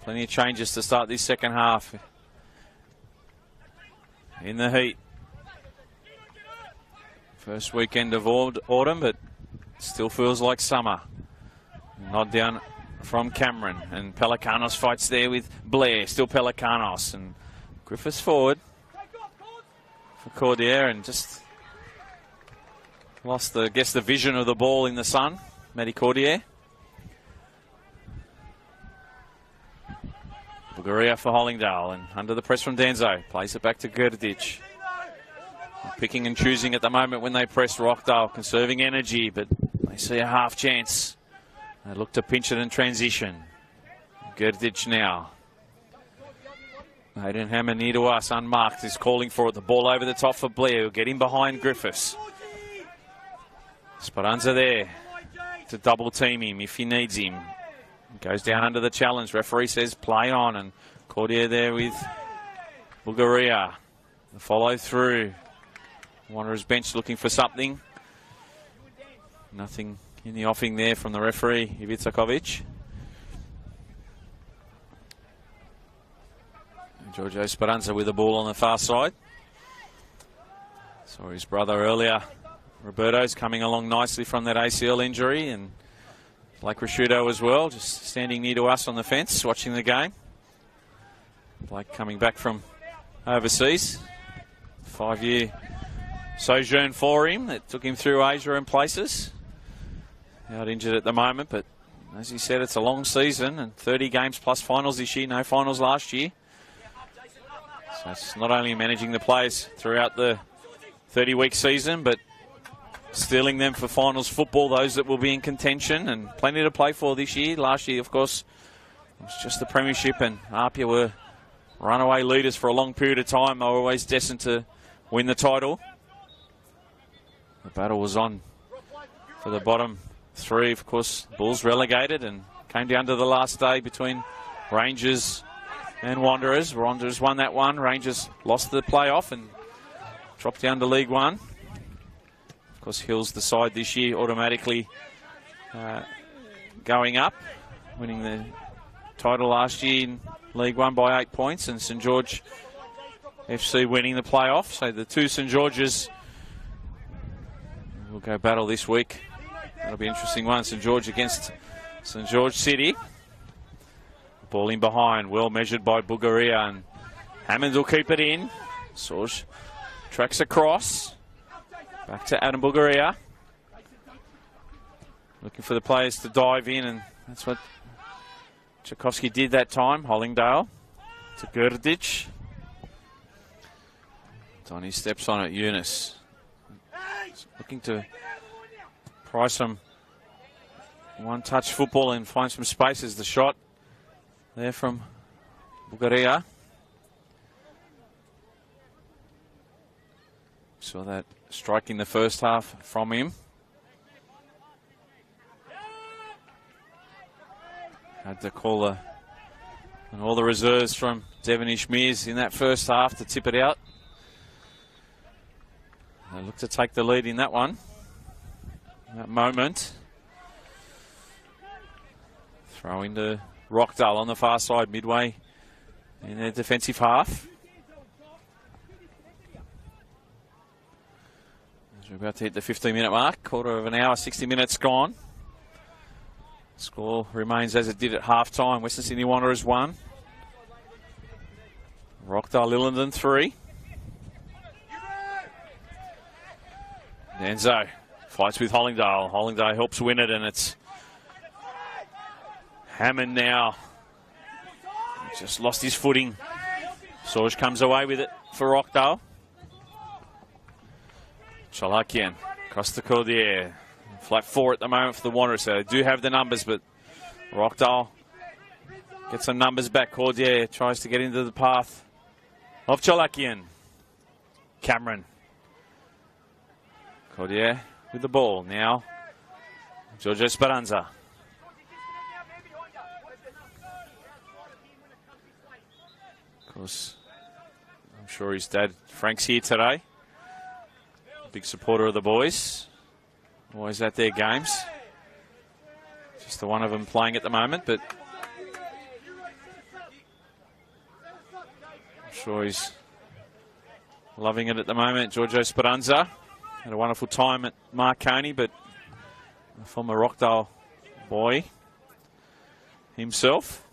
A: Plenty of changes to start this second half. In the heat. First weekend of autumn, but still feels like summer. Nod down from Cameron, and Pelikanos fights there with Blair. Still Pelikanos, and Griffiths forward for Cordier, and just lost the vision of the ball in the sun. Matty Cordier. Bulgaria for Hollingdale, and under the press from Danzo. Plays it back to Gertadic. Picking and choosing at the moment when they press Rockdale, conserving energy, but they see a half chance. They look to pinch it in transition. Gertadic now. Aidan Hammond near to us, unmarked, is calling for it. The ball over the top for Blair. Will get him behind Griffiths. Speranza there to double team him if he needs him. Goes down under the challenge. Referee says play on, and Cordier there with Bulgaria. The follow through. Wanderers bench looking for something. Nothing in the offing there from the referee, Ivicakovic. Giorgio Speranza with the ball on the far side. Saw his brother earlier. Roberto's coming along nicely from that ACL injury, and Blake Rashudo as well, just standing near to us on the fence, watching the game. Blake coming back from overseas. 5-year sojourn for him that took him through Asia and places. Out injured at the moment, but as he said, it's a long season and 30 games plus finals this year, no finals last year. So it's not only managing the players throughout the 30-week season, but stealing them for finals football, those that will be in contention, and plenty to play for this year. Last year, of course, it was just the premiership, and Apia were runaway leaders for a long period of time. They were always destined to win the title. The battle was on for the bottom three. Of course, Bulls relegated, and came down to the last day between Rangers and Wanderers. Wanderers won that one. Rangers lost the playoff and dropped down to League One. Of course, Hills the side this year automatically going up, winning the title last year in League One by 8 points, and St George FC winning the playoff. So the two St Georges will go battle this week. That'll be an interesting one. St George against St George City. Ball in behind, well measured by Bulgaria, and Hammond will keep it in. Sorge tracks across. Back to Adam Bulgaria. Looking for the players to dive in, and that's what Tchaikovsky did that time. Hollingdale to Gerdic. Donny steps on it, Eunice. Looking to try some one-touch football and find some spaces. The shot there from Bulgaria. Saw that strike in the first half from him. Had to call and all the reserves from Devon Ishmeers in that first half to tip it out. They look to take the lead in that one. That moment. Throw into Rockdale on the far side, midway in their defensive half. As we're about to hit the 15-minute mark, quarter of an hour, 60 minutes gone. Score remains as it did at half-time. Western Sydney Wanderers 1. Rockdale Ilinden 3. Danzo fights with Hollingdale. Hollingdale helps win it, and it's Hammond now. Just lost his footing. Sorge comes away with it for Rockdale. Chalakian across the Cordier. Flat 4 at the moment for the Wanderers. So they do have the numbers, but Rockdale gets some numbers back. Cordier tries to get into the path of Chalakian. Cameron. Cordier with the ball. Now Giorgio Speranza. Of course, I'm sure his dad Frank's here today. Big supporter of the boys. Always at their games. Just the one of them playing at the moment, but I'm sure he's loving it at the moment. Giorgio Speranza had a wonderful time at Marconi, but a former Rockdale boy himself.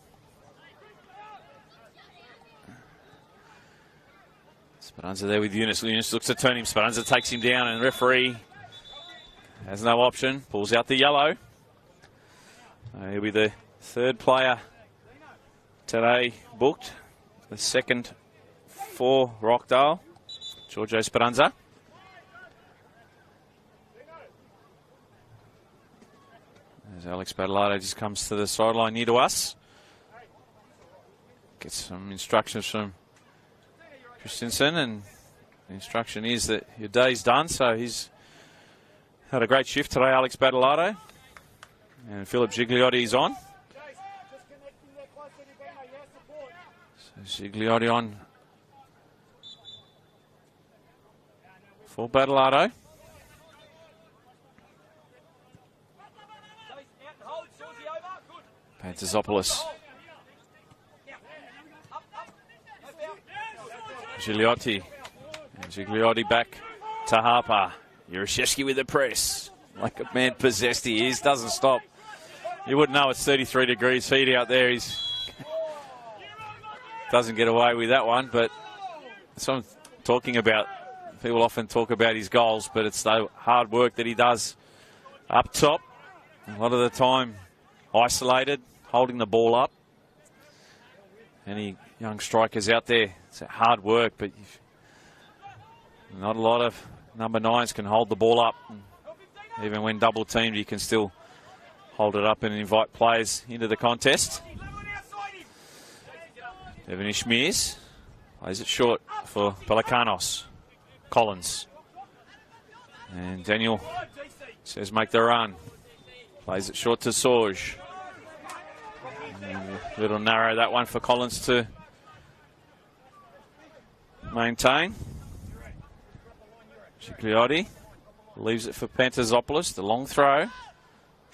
A: Speranza there with Eunice. Eunice looks to turn him. Speranza takes him down, and referee has no option. Pulls out the yellow. He'll be the third player today booked. The second for Rockdale, Giorgio Speranza. As Alex Badalado just comes to the sideline near to us. Gets some instructions from Christensen, and the instruction is that your day's done. So he's had a great shift today, Alex Badalado. And Philip Gigliotti is on. So Gigliotti on for Badalado. Pantazopoulos. Gigliotti. And Gigliotti back to Harper. Yurashevsky with the press. Like a man possessed he is. Doesn't stop. You wouldn't know it's 33 degrees heat out there. He's doesn't get away with that one, but that's what I'm talking about. People often talk about his goals, but it's the hard work that he does up top. A lot of the time isolated, holding the ball up. Any young strikers out there, it's hard work, but not a lot of number 9s can hold the ball up. Even when double teamed, you can still hold it up and invite players into the contest. Devon Ishmeers plays it short for Pelikanos. Collins. And Daniel says make the run. Plays it short to Sorge. A little narrow that one for Collins to maintain. Gigliotti leaves it for Pantazopoulos. The long throw.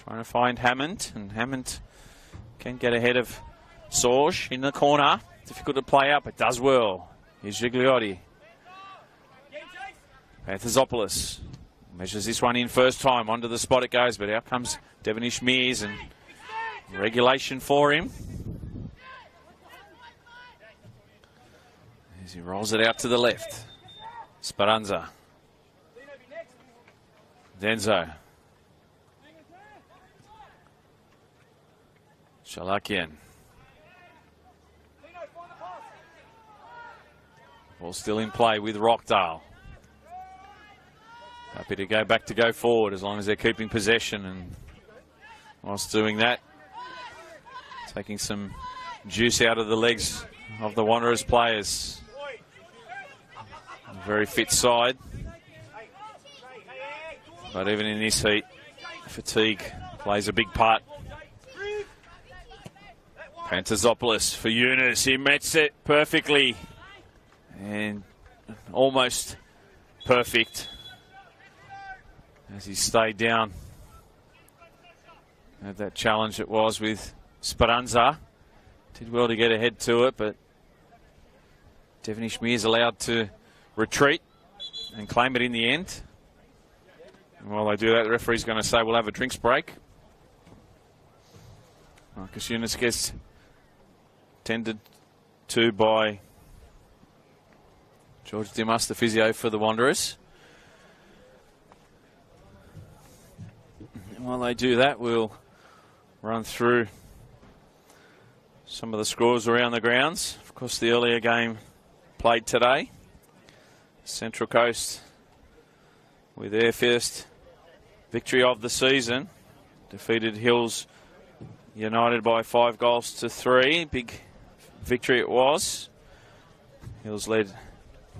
A: Trying to find Hammond. And Hammond can get ahead of Sorge in the corner. Difficult to play out, but does well. Here's Gigliotti. Pantazopoulos measures this one in first time. Onto the spot it goes, but out comes Devonish Mears and regulation for him. As he rolls it out to the left. Speranza. Denzo. Shalakian. Ball still in play with Rockdale. Happy to go forward as long as they're keeping possession, and whilst doing that, taking some juice out of the legs of the Wanderers players. A very fit side, but even in this heat, fatigue plays a big part. Pantazopoulos for Yunus. He matched it perfectly and almost perfect as he stayed down. Had that challenge it was with Speranza. Did well to get ahead to it, but Devonish Mears allowed to retreat and claim it in the end. And while they do that, the referee's going to say we'll have a drinks break. Marcus Yunus gets tended to by George Dimas, the physio for the Wanderers. And while they do that, we'll run through some of the scores around the grounds. Of course, the earlier game played today. Central Coast with their first victory of the season. Defeated Hills United by 5-3. Big victory it was. Hills led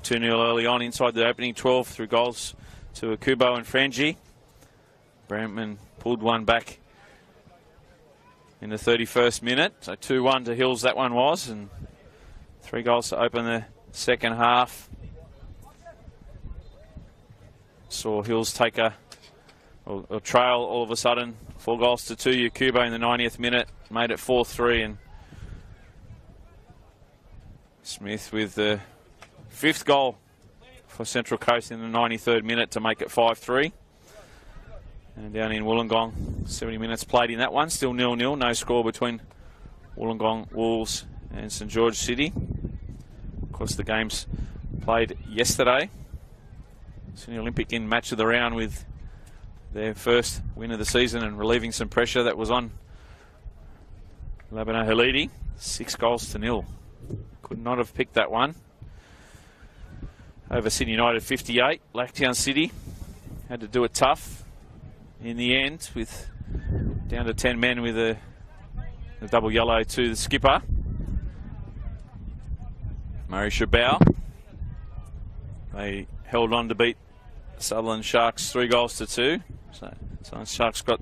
A: 2-0 early on inside the opening 12 through goals to Akubo and Frangi. Brantman pulled one back in the 31st minute. So 2-1 to Hills that one was, and 3 goals to open the second half. Saw Hills take a trail all of a sudden. 4-2. Yakubo in the 90th minute made it 4-3, and Smith with the 5th goal for Central Coast in the 93rd minute to make it 5-3. And down in Wollongong, 70 minutes played in that one. Still 0-0. No score between Wollongong Wolves and St George City. Of course, the games played yesterday. Sydney Olympic in match of the round with their first win of the season and relieving some pressure that was on Labano Halidi. 6-0. Could not have picked that one. Over Sydney United 58. Blacktown City had to do it tough in the end, with down to 10 men with a double yellow to the skipper, Murray Shabao. They held on to beat Sutherland Sharks 3-2. So Sutherland Sharks got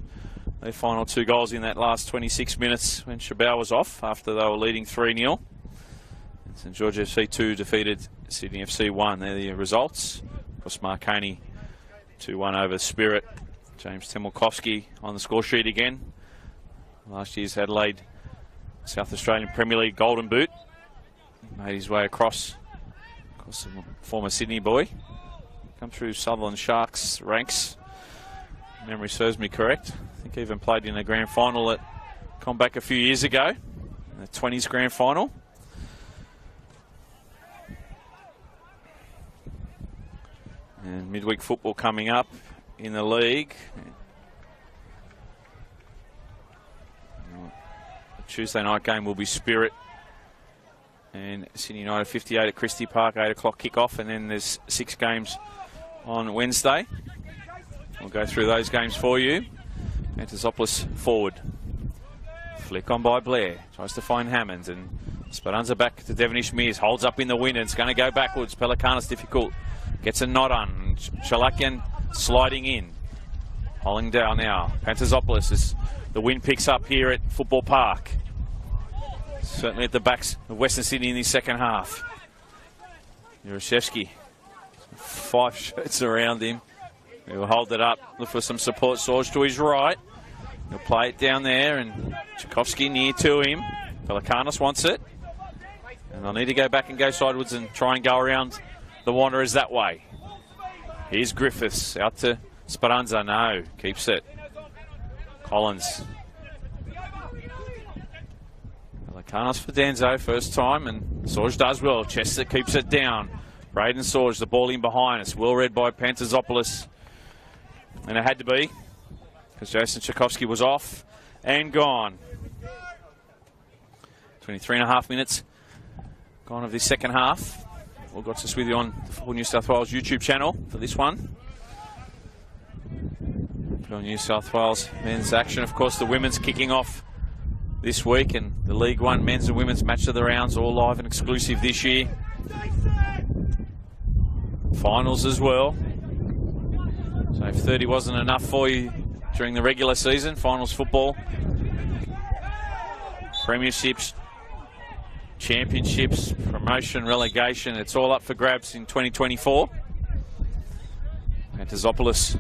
A: their final 2 goals in that last 26 minutes when Shabao was off after they were leading 3-0. St George FC 2 defeated Sydney FC 1. They're the results. Of course, Marconi 2-1 over Spirit. James Temelkovsky on the score sheet again. Last year's Adelaide South Australian Premier League Golden Boot. Made his way across. Of course, a former Sydney boy. Come through Sutherland Sharks ranks. Memory serves me correct. I think he even played in a grand final at Comback a few years ago. In the 20s grand final. And midweek football coming up in the league. The Tuesday night game will be Spirit and Sydney United 58 at Christie Park, 8 o'clock kickoff, and then there's 6 games on Wednesday. We'll go through those games for you. Pantazopoulos forward. Flick on by Blair. Tries to find Hammond, and Speranza back to Devonish Mears. Holds up in the wind and it's going to go backwards. Pelikanis difficult. Gets a knot on. Shalakian sliding in. Hollingdale now. Pantazopoulos as the wind picks up here at Football Park. Certainly at the backs of Western Sydney in the second half. Juraszewski. 5 shirts around him. He'll hold it up, look for some support. Sorge to his right. He'll play it down there, and Tchaikovsky near to him. Pelikanos wants it. And they'll need to go back and go sidewards and try and go around the Wanderers that way. Here's Griffiths out to Speranza. No, keeps it. Collins. Pelikanos for Danzo, first time, and Sorge does well. Chester keeps it down. Braden Sorge, the ball in behind us. Well read by Pantazopoulos. And it had to be, because Jason Tchaikovsky was off and gone. 23.5 minutes gone of this second half. We'll got us with you on the Football New South Wales YouTube channel for this one. Football New South Wales men's action. Of course, the women's kicking off this week, and the League One men's and women's match of the rounds all live and exclusive this year. Finals as well. So if 30 wasn't enough for you during the regular season, finals football, premierships, championships, promotion, relegation, it's all up for grabs in 2024. Pantazopoulos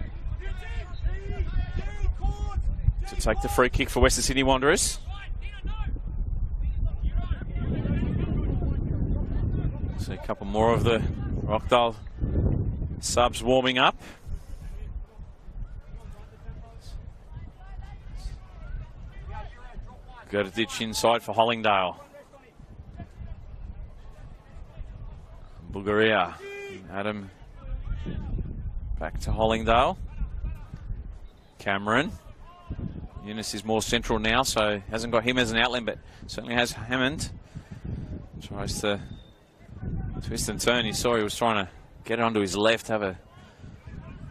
A: to take the free kick for Western Sydney Wanderers. See a couple more of the Rockdale subs warming up. Got a ditch inside for Hollingdale. Bulgaria. Adam back to Hollingdale. Cameron. Eunice is more central now, so hasn't got him as an outlet, but certainly has Hammond. Tries to twist and turn. You saw he was trying to get it onto his left, have a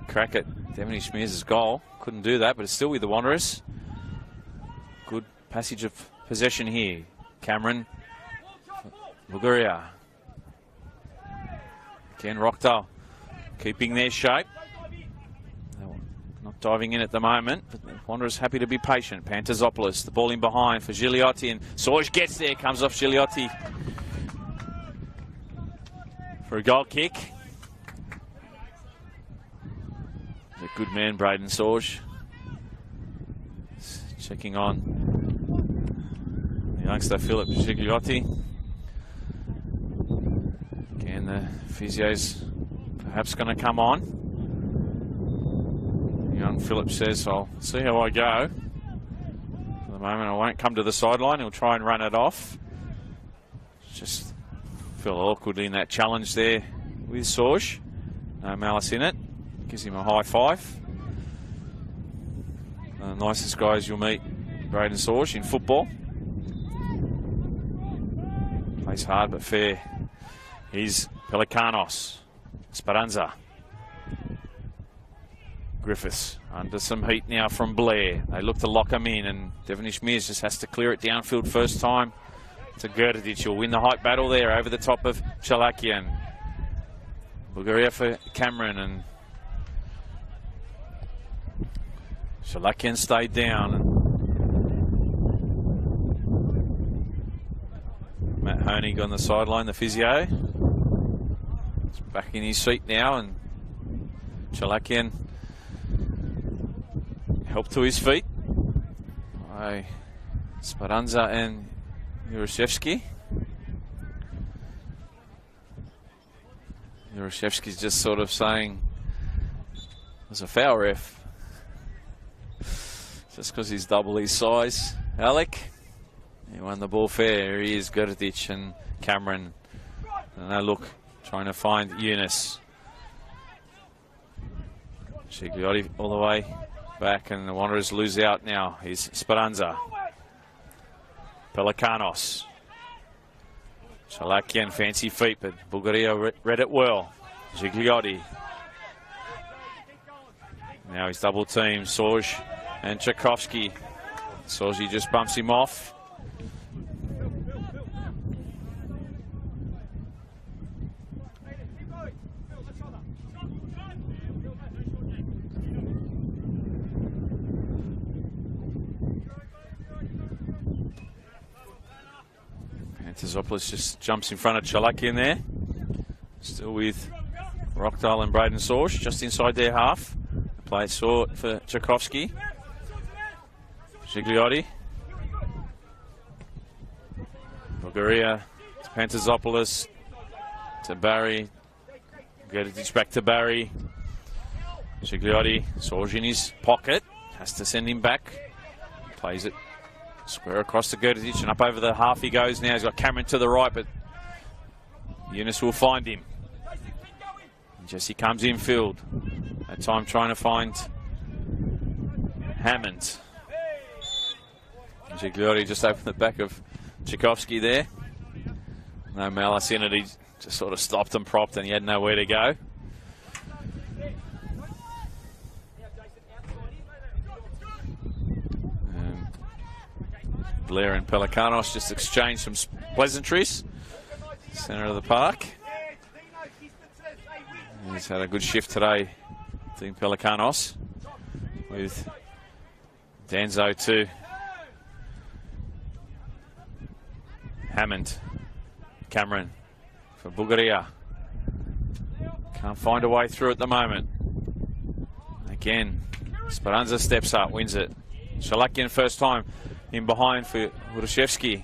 A: crack at Devony Schmears' goal. Couldn't do that, but it's still with the Wanderers. Good passage of possession here. Cameron. Bulgaria. Again, Rockdale keeping their shape. Not diving in at the moment, but the Wanderers happy to be patient. Pantazopoulos, the ball in behind for Gigliotti, and Sorge gets there, comes off Gigliotti for a goal kick. He's a good man, Braden Sorge. Checking on the youngster Philip Gigliotti. Again, the physio's perhaps going to come on. Young Philip says, I'll see how I go. For the moment, I won't come to the sideline. He'll try and run it off. Just feel awkward in that challenge there with Sorge. No malice in it. Gives him a high five. The nicest guys you'll meet, Braden Sorge, in football. Plays hard but fair. Here's Pelikanos. Speranza. Griffiths under some heat now from Blair. They look to lock him in, and Devony Schmears just has to clear it downfield first time to Gerdedic. He'll win the height battle there over the top of Chalakian. Bulgaria for Cameron, and Chalakian stayed down. Matt Honig on the sideline, the physio. He's back in his seat now, and Chalakian help to his feet by Speranza and Juraszewski. Juraszewski's just sort of saying there's a foul, ref. Just because he's double his size. Alec, he won the ball fair. He is Gerdedic and Cameron. And they look, trying to find Eunice. Gigliotti all the way back, and the Wanderers lose out now. Here's Speranza. Pelikanos. Chalakian, fancy feet, but Bulgaria read it well. Gigliotti. Now he's double teamed. Sorge and Tchaikovsky. Sorge just bumps him off. Pantazopoulos just jumps in front of Chalakian there. Still with Rockdale and Braden Sorge just inside their half. Play it short for Tchaikovsky. Gigliotti. Bulgaria to Pantazopoulos. To Barry. Gerdic back to Barry. Gigliotti. Sorge in his pocket. Has to send him back. Plays it square across to Gerdic and up over the half he goes now. He's got Cameron to the right, but Eunice will find him. And Jesse comes infield. That time trying to find Hammond. Gigliotti just opened the back of Tchaikovsky there. No malice in it. He just sort of stopped and propped and he had nowhere to go. Blair and Pelikanos just exchanged some pleasantries. Centre of the park. He's had a good shift today, Team Pelikanos, with Danzo to Hammond. Cameron for Bulgaria. Can't find a way through at the moment. Again, Speranza steps up, wins it. Shalakian first time in behind for Urushevsky.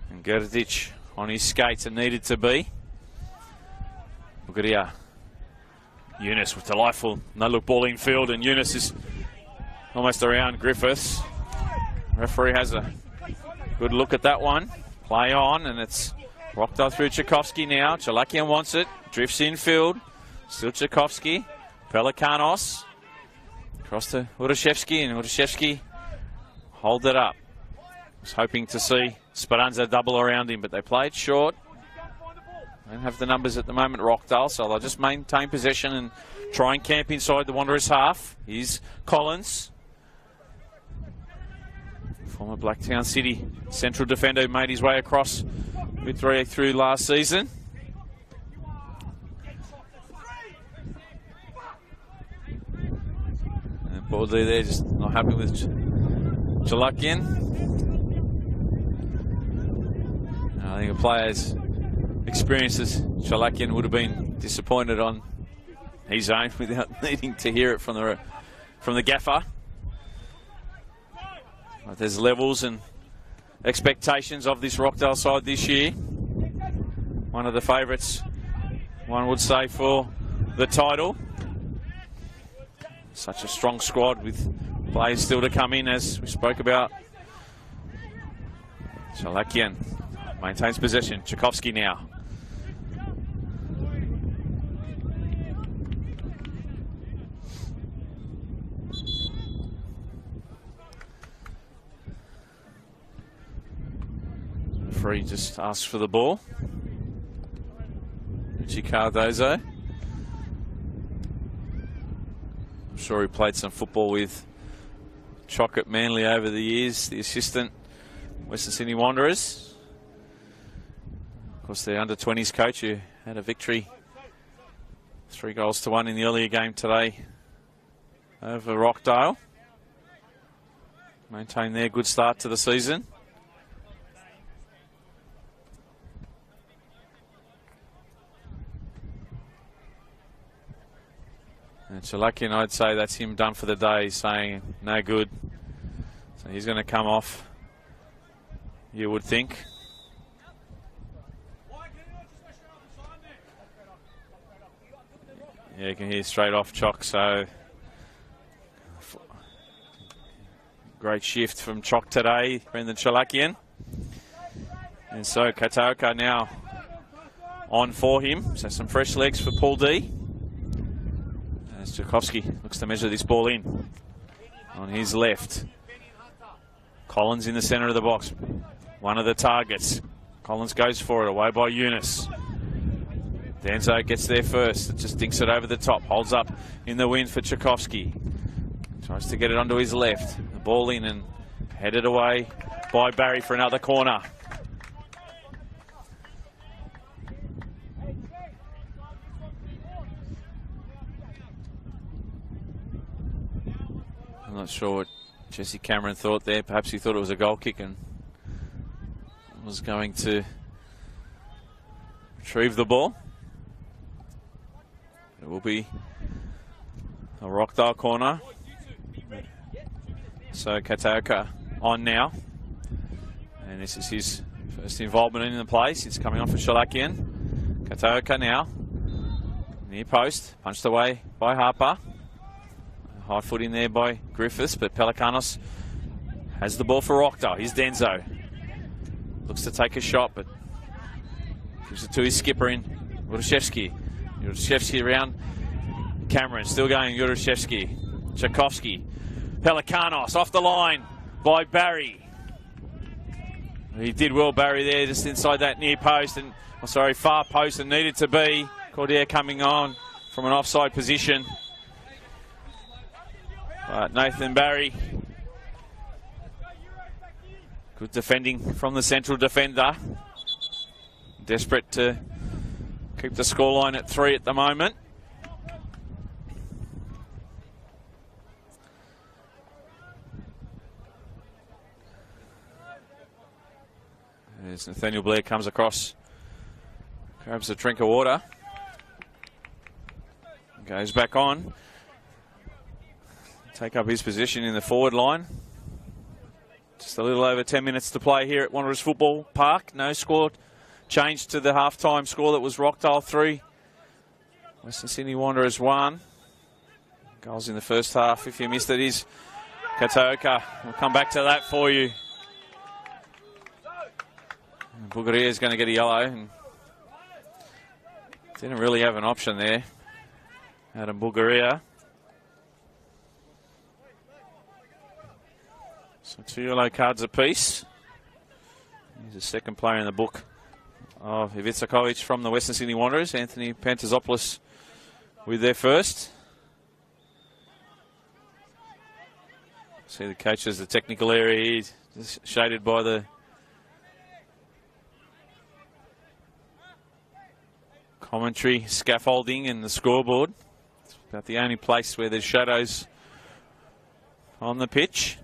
A: And Gerdic on his skates and needed to be. Bulgaria. Eunice with delightful no-look ball in field, and Eunice is almost around Griffiths. Referee has a good look at that one. Play on, and it's Rockdale through Tchaikovsky now. Chalakian wants it. Drifts infield. Still Tchaikovsky. Pelikanos. Across to Urushevsky, and Urushevsky hold it up. Was hoping to see Speranza double around him, but they played short. Don't have the numbers at the moment, Rockdale, so they'll just maintain possession and try and camp inside the Wanderers half. Here's Collins. Former Blacktown City central defender who made his way across with 3 through last season. And Baldley there just not happy with Chalakian. I think a player's experiences, Chalakian would have been disappointed on his own without needing to hear it from the gaffer. But there's levels and expectations of this Rockdale side this year. One of the favourites, one would say, for the title. Such a strong squad with players still to come in, as we spoke about. Chalakian maintains possession. Tchaikovsky now. Referee just asks for the ball. Richie Cardozo. I'm sure he played some football with Chock at Manly over the years, the assistant Western Sydney Wanderers. Of course, their under-20s coach who had a victory 3-1 in the earlier game today over Rockdale. Maintain their good start to the season. And Chalakian, I'd say that's him done for the day, saying no good. So he's going to come off, you would think. Yeah, you can hear straight off Chock, so great shift from Chock today, Brendan Chalakian. And so Kataoka now on for him. So some fresh legs for Paul D. As Tchaikovsky looks to measure this ball in on his left. Collins in the centre of the box. One of the targets. Collins goes for it, away by Eunice. Danzo gets there first. Just dinks it over the top. Holds up in the wind for Tchaikovsky. Tries to get it onto his left. The ball in and headed away by Barry for another corner. I'm not sure what Jesse Cameron thought there. Perhaps he thought it was a goal kick and was going to retrieve the ball. It will be a Rockdale corner. So Kataoka on now. And this is his first involvement in the place. It's coming on for Shalakian. Kataoka now. Near post. Punched away by Harper. High foot in there by Griffiths, but Pelikanos has the ball for Rockdale. Here's Denzo. Looks to take a shot, but gives it to his skipper in Yuroshevsky. Yuroshevsky around Cameron. Still going Yuroshevsky. Tchaikovsky. Pelikanos off the line by Barry. He did well, Barry, there, just inside that near post, and far post, and needed to be. Cordier coming on from an offside position. But Nathan Barry, good defending from the central defender. Desperate to keep the scoreline at 3 at the moment. As Nathaniel Blair comes across, grabs a drink of water, goes back on, take up his position in the forward line. Just a little over 10 minutes to play here at Wanderers Football Park. No score changed to the half-time score that was Rockdale 3, Western Sydney Wanderers 1. Goals in the first half, if you missed it, is Kataoka. We'll come back to that for you. Bulgaria is going to get a yellow, and didn't really have an option there. Adam Bulgaria. So 2 yellow cards apiece. He's the second player in the book of Ivica from the Western Sydney Wanderers. Anthony Pantazopoulos with their first. See the coaches, the technical area here, just shaded by the commentary scaffolding and the scoreboard. It's about the only place where there's shadows on the pitch.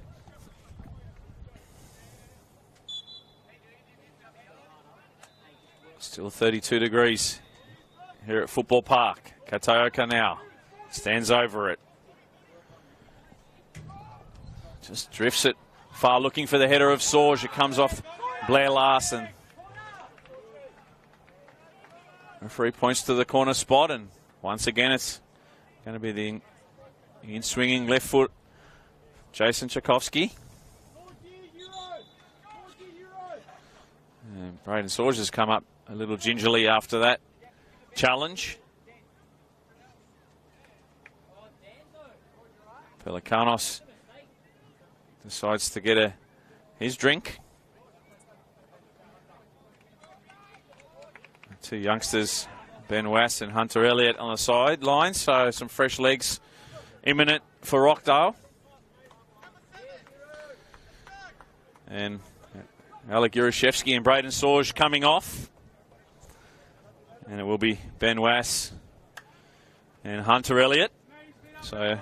A: Still 32 degrees here at Football Park. Kataoka now stands over it. Just drifts it far, looking for the header of Sorge. It comes off Blair Larson. Referee points to the corner spot, and once again it's going to be the in-swinging left foot Jason Tchaikovsky. And Braden Sorge has come up a little gingerly after that challenge. Pelikanos decides to get his drink. Two youngsters, Ben Wass and Hunter Elliott, on the sideline, so some fresh legs imminent for Rockdale. And Alec Yuroshevsky and Braden Sorge coming off. And it will be Ben Wass and Hunter Elliott. So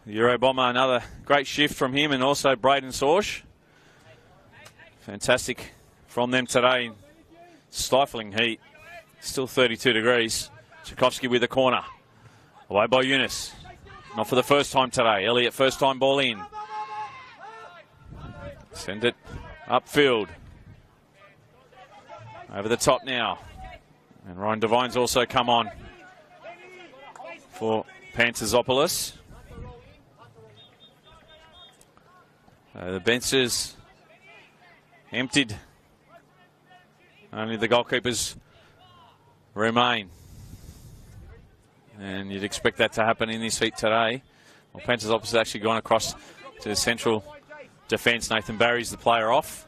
A: the Euro Bomber, another great shift from him, and also Braden Sorge. Fantastic from them today. Stifling heat. Still 32 degrees. Tchaikovsky with the corner. Away by Eunice. Not for the first time today. Elliott first time ball in. Send it upfield. Over the top now. And Ryan Devine's also come on for Pantazopoulos. The benches emptied. Only the goalkeepers remain. And you'd expect that to happen in this heat today. Well, Pantazopoulos has actually gone across to the central defence. Nathan Barry's the player off.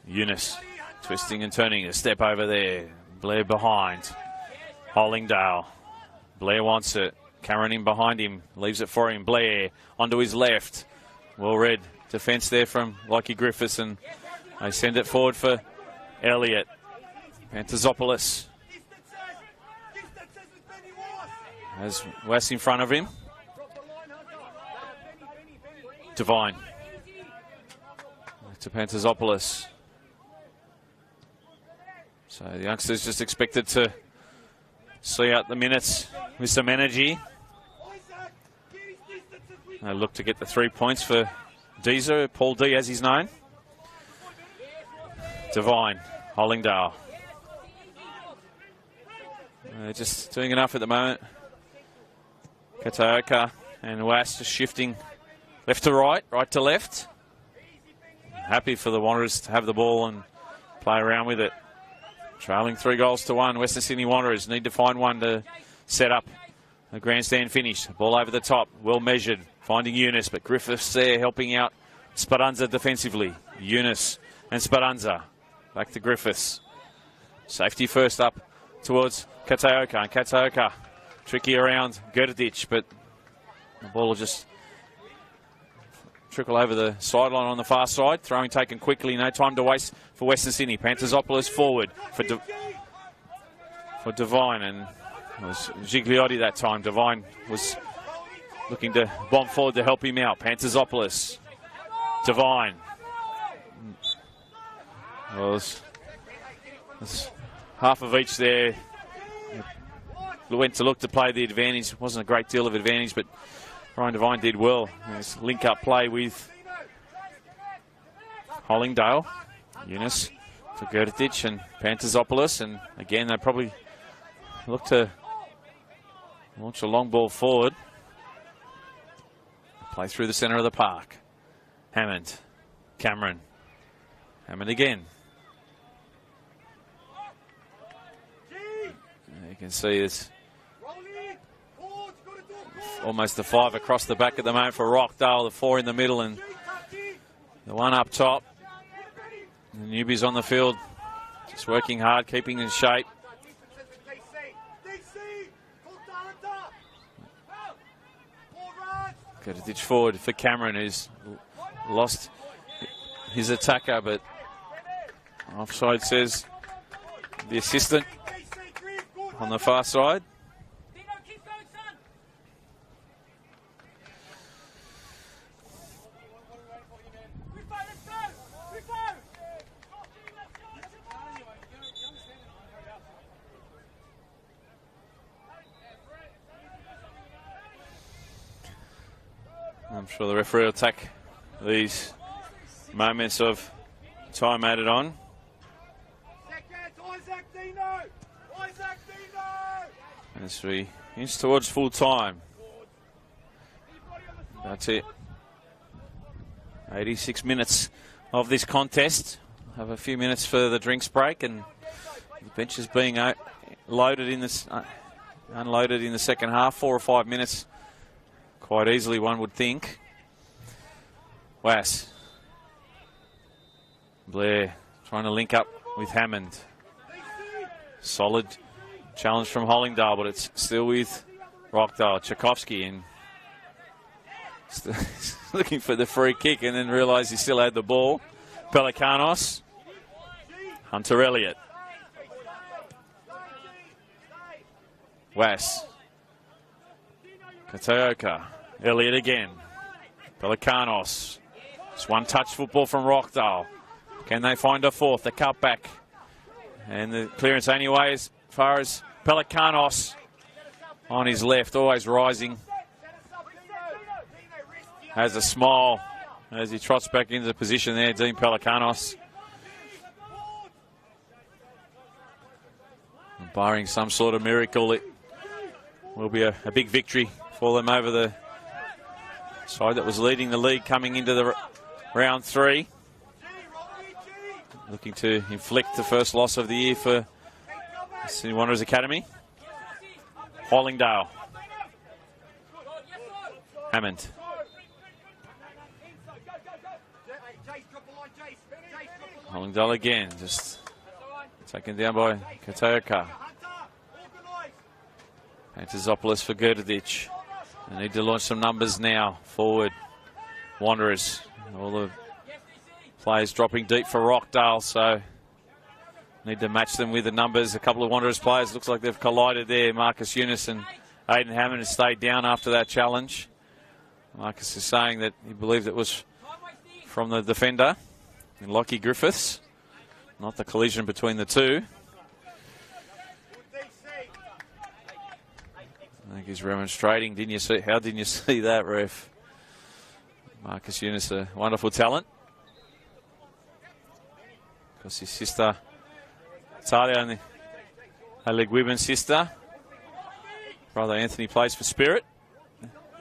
A: Eunice twisting and turning, a step over there. Blair behind. Hollingdale. Blair wants it. Cameron in behind him. Leaves it for him. Blair onto his left. Well read defence there from Lockie Griffiths, and they send it forward for Elliott. Pantazopoulos has West in front of him. Devine to Pantazopoulos. So the youngsters just expected to see out the minutes with some energy. They look to get the 3 points for Deezer, Paul D as he's known. Devine, Hollingdale. They're just doing enough at the moment. Kataoka and Was just shifting left to right, right to left. Happy for the Wanderers to have the ball and play around with it. Trailing 3-1. Western Sydney Wanderers need to find one to set up a grandstand finish. Ball over the top, well measured, finding Eunice, but Griffiths there helping out Speranza defensively. Eunice and Speranza. Back to Griffiths. Safety first up towards Kataoka. And Kataoka tricky around Gerditch, but the ball will just trickle over the sideline on the far side. Throwing taken quickly, no time to waste for Western Sydney. Pantazopoulos forward for Devine, and it was Gigliotti that time. Devine was looking to bomb forward to help him out. Pantazopoulos, Devine. Well, there's half of each there. Went to look to play the advantage. Wasn't a great deal of advantage, but Ryan Devine did well. His link-up play with Hollingdale. Eunice for Gerditch and Pantazopoulos. And again, they probably look to launch a long ball forward. Play through the centre of the park. Hammond. Cameron. Hammond again. You can see it's almost the 5 across the back at the moment for Rockdale, the 4 in the middle and the 1 up top. The newbies on the field just working hard, keeping in shape. Got a ditch forward for Cameron, who's lost his attacker, but offside says the assistant on the far side. I'm sure the referee will take these moments of time added on. As we inch towards full time. That's it. 86 minutes of this contest. Have a few minutes for the drinks break, and the bench is being loaded in this, unloaded in the second half. 4 or 5 minutes, quite easily, one would think. Was. Blair trying to link up with Hammond. Solid challenge from Hollingdale, but it's still with Rockdale. Tchaikovsky and looking for the free kick, and then realised he still had the ball. Pelikanos. Hunter Elliott. Was. Kataoka. Elliott again. Pelikanos. It's one touch football from Rockdale. Can they find a fourth? The cutback. And the clearance anyway as far as Pelikanos on his left, always rising. Has a smile as he trots back into the position there, Dean Pelikanos. Barring some sort of miracle, it will be a big victory for them over the side that was leading the league coming into the round 3. Looking to inflict the first loss of the year for Sydney Wanderers Academy. Hollingdale. Hammond. Hollingdale again, just taken down by Kataoka. Pantazopoulos for Gerditch. They need to launch some numbers now. Forward, Wanderers. All the players dropping deep for Rockdale, so need to match them with the numbers. A couple of Wanderers players, looks like they've collided there. Marcus Eunice and Aidan Hammond has stayed down after that challenge. Marcus is saying that he believed it was from the defender, Lockie Griffiths, not the collision between the two. I think he's remonstrating. Didn't you see? How didn't you see that, ref? Marcus Eunice, a wonderful talent. Because his sister, Talia, and the A-League women's sister. Brother Anthony plays for Spirit.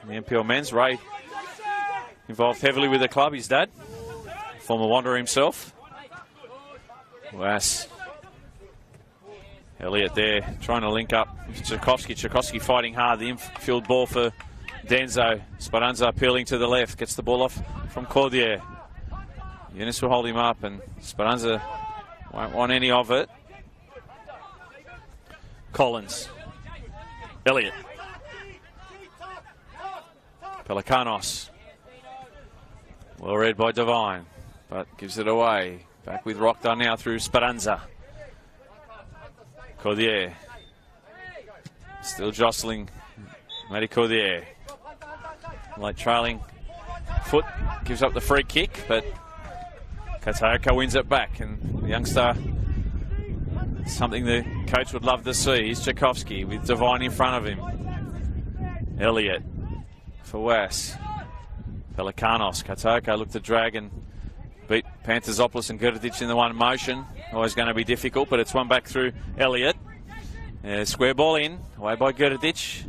A: In the NPL men's. Ray involved heavily with the club. His dad, former Wanderer himself. Was Elliott there trying to link up with Tchaikovsky. Tchaikovsky fighting hard. The infield ball for Denzo. Speranza appealing to the left. Gets the ball off from Cordier. Eunice will hold him up, and Speranza won't want any of it. Collins. Elliott. Pelikanos. Well read by Devine, but gives it away. Back with Rockdale now through Speranza. Cordier. Still jostling Matty Cordier. Late trailing foot gives up the free kick, but Kataoka wins it back, and the youngster, something the coach would love to see, is Tchaikovsky with Devine in front of him. Elliott for Wes. Pelikanos. Kataoka looked to drag and beat Pantazopoulos and Gerdich in the one motion. Always going to be difficult, but it's one back through Elliott. Square ball in, away by Gerdich.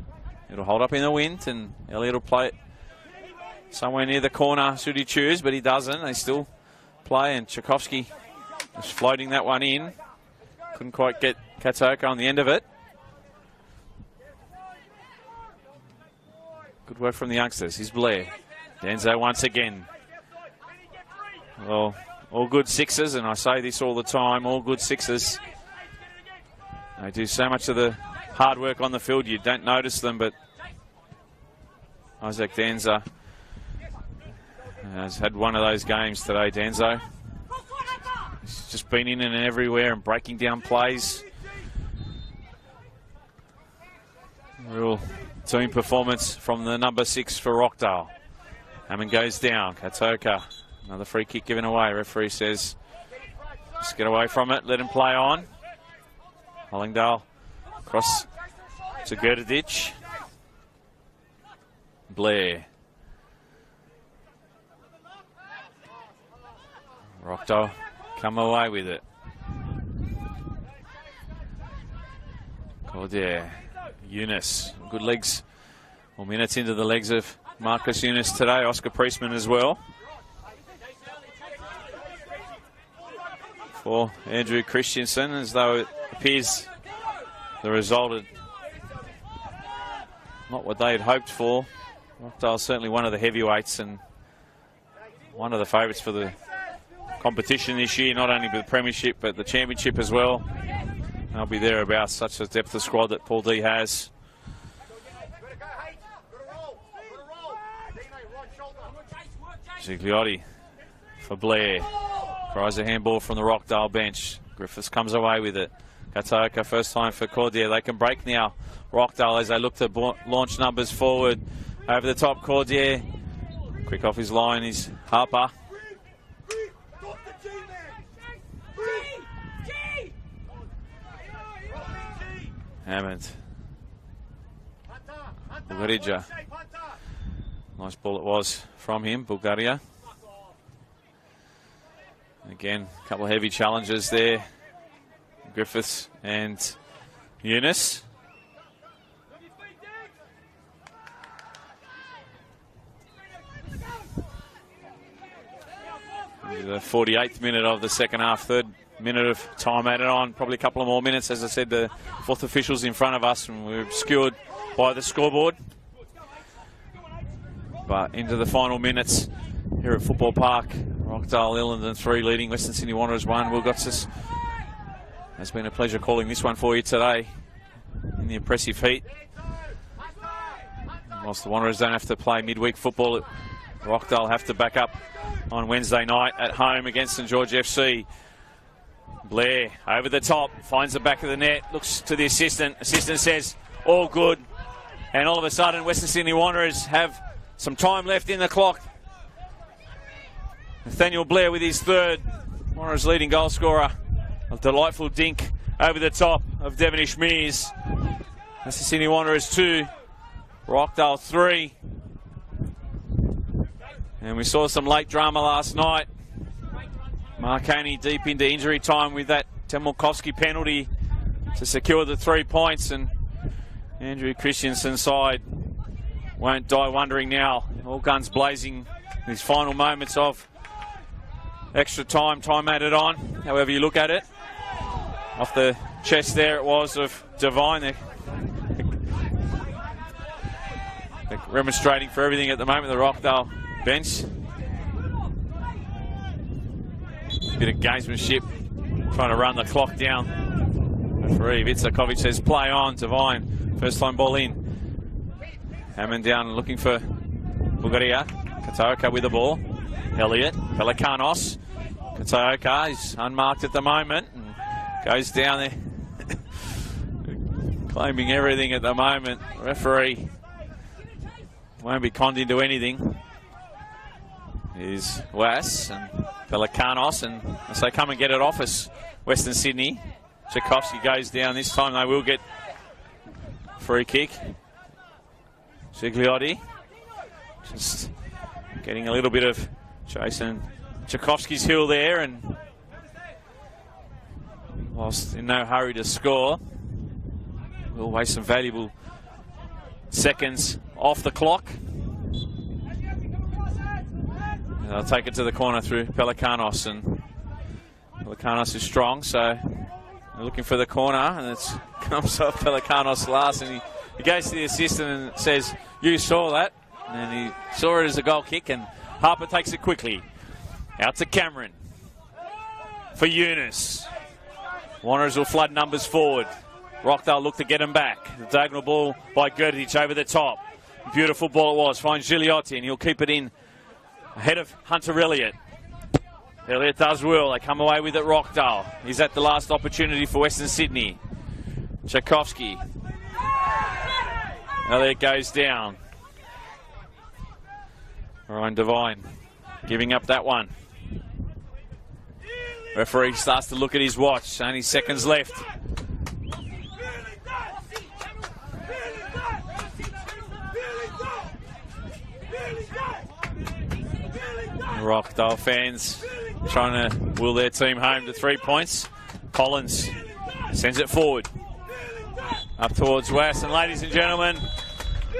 A: It'll hold up in the wind, and Elliott will play it somewhere near the corner should he choose, but he doesn't. They still play, and Tchaikovsky is floating that one in. Couldn't quite get Kataoka on the end of it. Good work from the youngsters. Here's Blair. Denzo once again. Well, all good sixes, and I say this all the time, all good sixes. They do so much of the hard work on the field, you don't notice them, but Isaac Denzo has had one of those games today, Denzo. He's just been in and everywhere and breaking down plays. Real team performance from the number 6 for Rockdale. Hammond goes down. Kataoka, another free kick given away. Referee says, just get away from it, let him play on. Hollingdale across to Gerdich. Blair. Rockdale come away with it. Cordier. Eunice. Good legs. Or minutes into the legs of Marcus Eunice today. Oscar Priestman as well. For Andrew Christensen, as though it appears the result had not what they had hoped for. Rockdale certainly one of the heavyweights and one of the favourites for the competition this year, not only for the premiership but the championship as well. They'll be thereabouts, such a depth of squad that Paul D has. Gigliotti for Blair. Cries a handball from the Rockdale bench. Griffiths comes away with it. Kataoka first time for Cordier. They can break now. Rockdale as they look to launch numbers forward. Over the top, Cordier. Quick off his line is Harper. Hammond. Bulgarija. Nice ball it was from him, Bulgaria. Again, a couple of heavy challenges there. Griffiths and Eunice. The 48th minute of the second half, third minute of time added on. Probably a couple of more minutes. As I said, the fourth official's in front of us and we're obscured by the scoreboard. But into the final minutes here at Football Park. Rockdale Ilinden 3 leading Western Sydney Wanderers 1. Will Gotsis, has been a pleasure calling this one for you today in the impressive heat. Whilst the Wanderers don't have to play midweek football, Rockdale have to back up on Wednesday night at home against St George FC. Blair over the top, finds the back of the net, looks to the assistant. Assistant says, all good. And all of a sudden, Western Sydney Wanderers have some time left in the clock. Nathaniel Blair with his third. Wanderers leading goal scorer. A delightful dink over the top of Devonish Mears. Western Sydney Wanderers 2, Rockdale 3. And we saw some late drama last night. Marconi deep into injury time with that Temolkovsky penalty to secure the 3 points, and Andrew Christensen's side won't die wondering now. All guns blazing, these final moments of extra time added on, however you look at it. Off the chest there it was of Devine. They're remonstrating for everything at the moment, the Rockdale bench. Bit of gamesmanship, trying to run the clock down. Referee Vitsakovic says play on. Devine, first time ball in. Hammond down looking for Bulgaria. Kataoka with the ball. Elliott, Pelikanos. Kataoka is unmarked at the moment and goes down there. Claiming everything at the moment. Referee won't be conned into anything. Is Was and Pelikanos, and as they come and get it off us, Western Sydney. Tchaikovsky goes down. This time they will get free kick. Gigliotti just getting a little bit of Jason Tchaikovsky's heel there, and whilst in no hurry to score, we'll waste some valuable seconds off the clock. And they'll take it to the corner through Pelikanos, and Pelikanos is strong, so they're looking for the corner, and it comes off Pelikanos last, and he goes to the assistant and says, "You saw that," and he saw it as a goal kick, and Harper takes it quickly out to Cameron for Eunice. Wanderers will flood numbers forward. Rockdale look to get him back. The diagonal ball by Gertich over the top. Beautiful ball it was. Finds Gigliotti, and he'll keep it in ahead of Hunter Elliott. Elliott does well. They come away with it, Rockdale. He's at the last opportunity for Western Sydney. Tchaikovsky. Elliott goes down. Ryan Devine giving up that one. Referee starts to look at his watch. Only seconds left. Rockdale fans trying to will their team home to 3 points. Collins sends it forward up towards West, and ladies and gentlemen,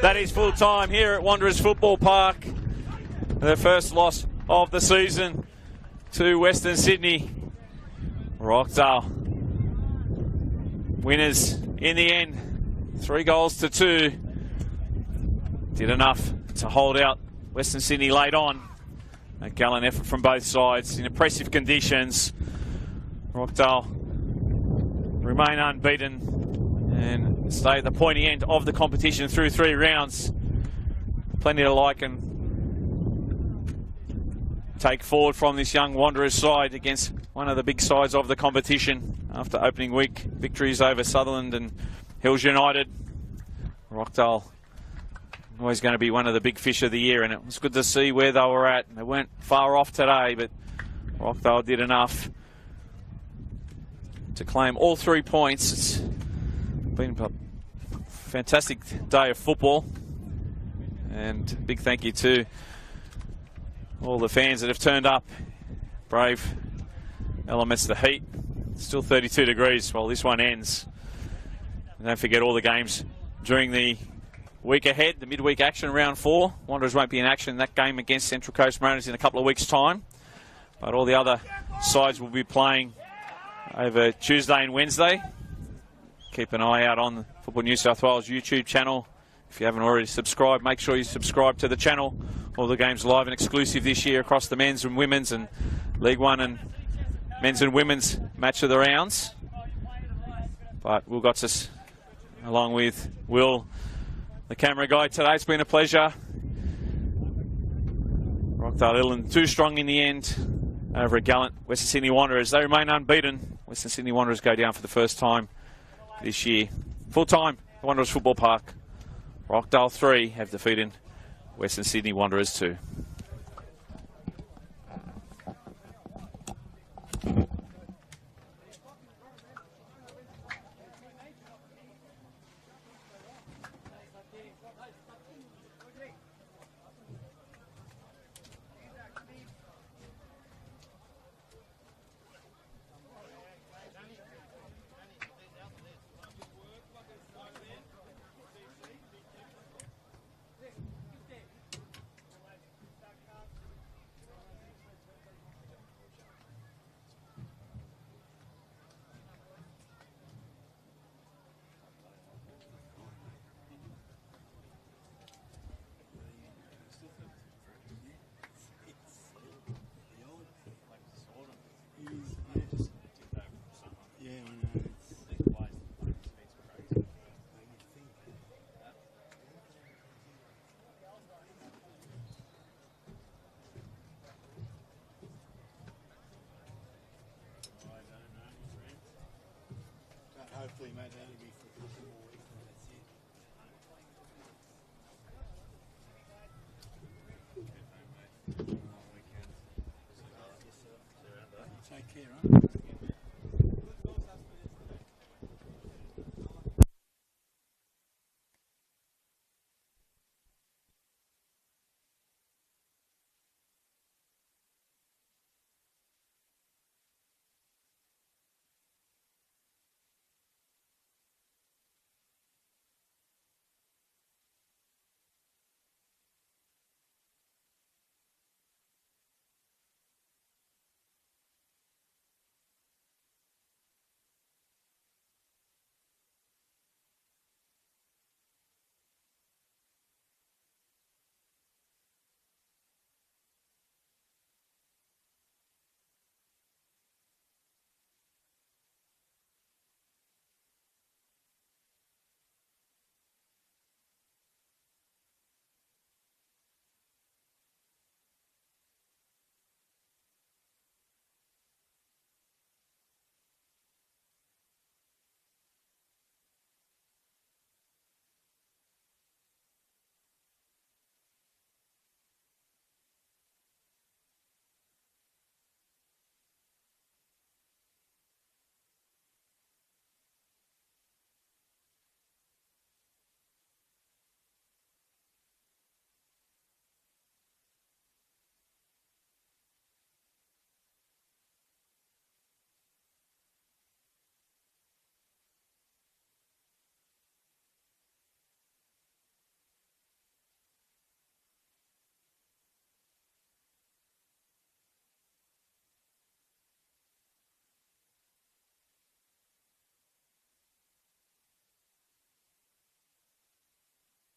A: that is full time here at Wanderers Football Park. Their first loss of the season to Western Sydney. Rockdale winners in the end, 3-2. Did enough to hold out Western Sydney late on. A gallant effort from both sides in impressive conditions. Rockdale remain unbeaten and stay at the pointy end of the competition through 3 rounds. Plenty to like and take forward from this young Wanderers side against one of the big sides of the competition after opening week victories over Sutherland and Hills United. Rockdale always going to be one of the big fish of the year, and it was good to see where they were at. They weren't far off today, but Rockdale did enough to claim all 3 points. It's been a fantastic day of football, and big thank you to all the fans that have turned up. Brave elements of the heat. It's still 32 degrees while this one ends. And don't forget all the games during the week ahead, the midweek action, round 4. Wanderers won't be in action in that game against Central Coast Mariners in a couple of weeks' time. But all the other sides will be playing over Tuesday and Wednesday. Keep an eye out on the Football New South Wales YouTube channel. If you haven't already subscribed, make sure you subscribe to the channel. All the games live and exclusive this year across the men's and women's and League One and men's and women's match of the rounds. But Will got us along with Will, the camera guy today. It's been a pleasure. Rockdale Ilinden too strong in the end over a gallant Western Sydney Wanderers. They remain unbeaten. Western Sydney Wanderers go down for the first time this year. Full time, Wanderers Football Park. Rockdale 3 have defeated Western Sydney Wanderers 2.
B: mate, that'll be for a couple more weeks and that's it. Take care, huh?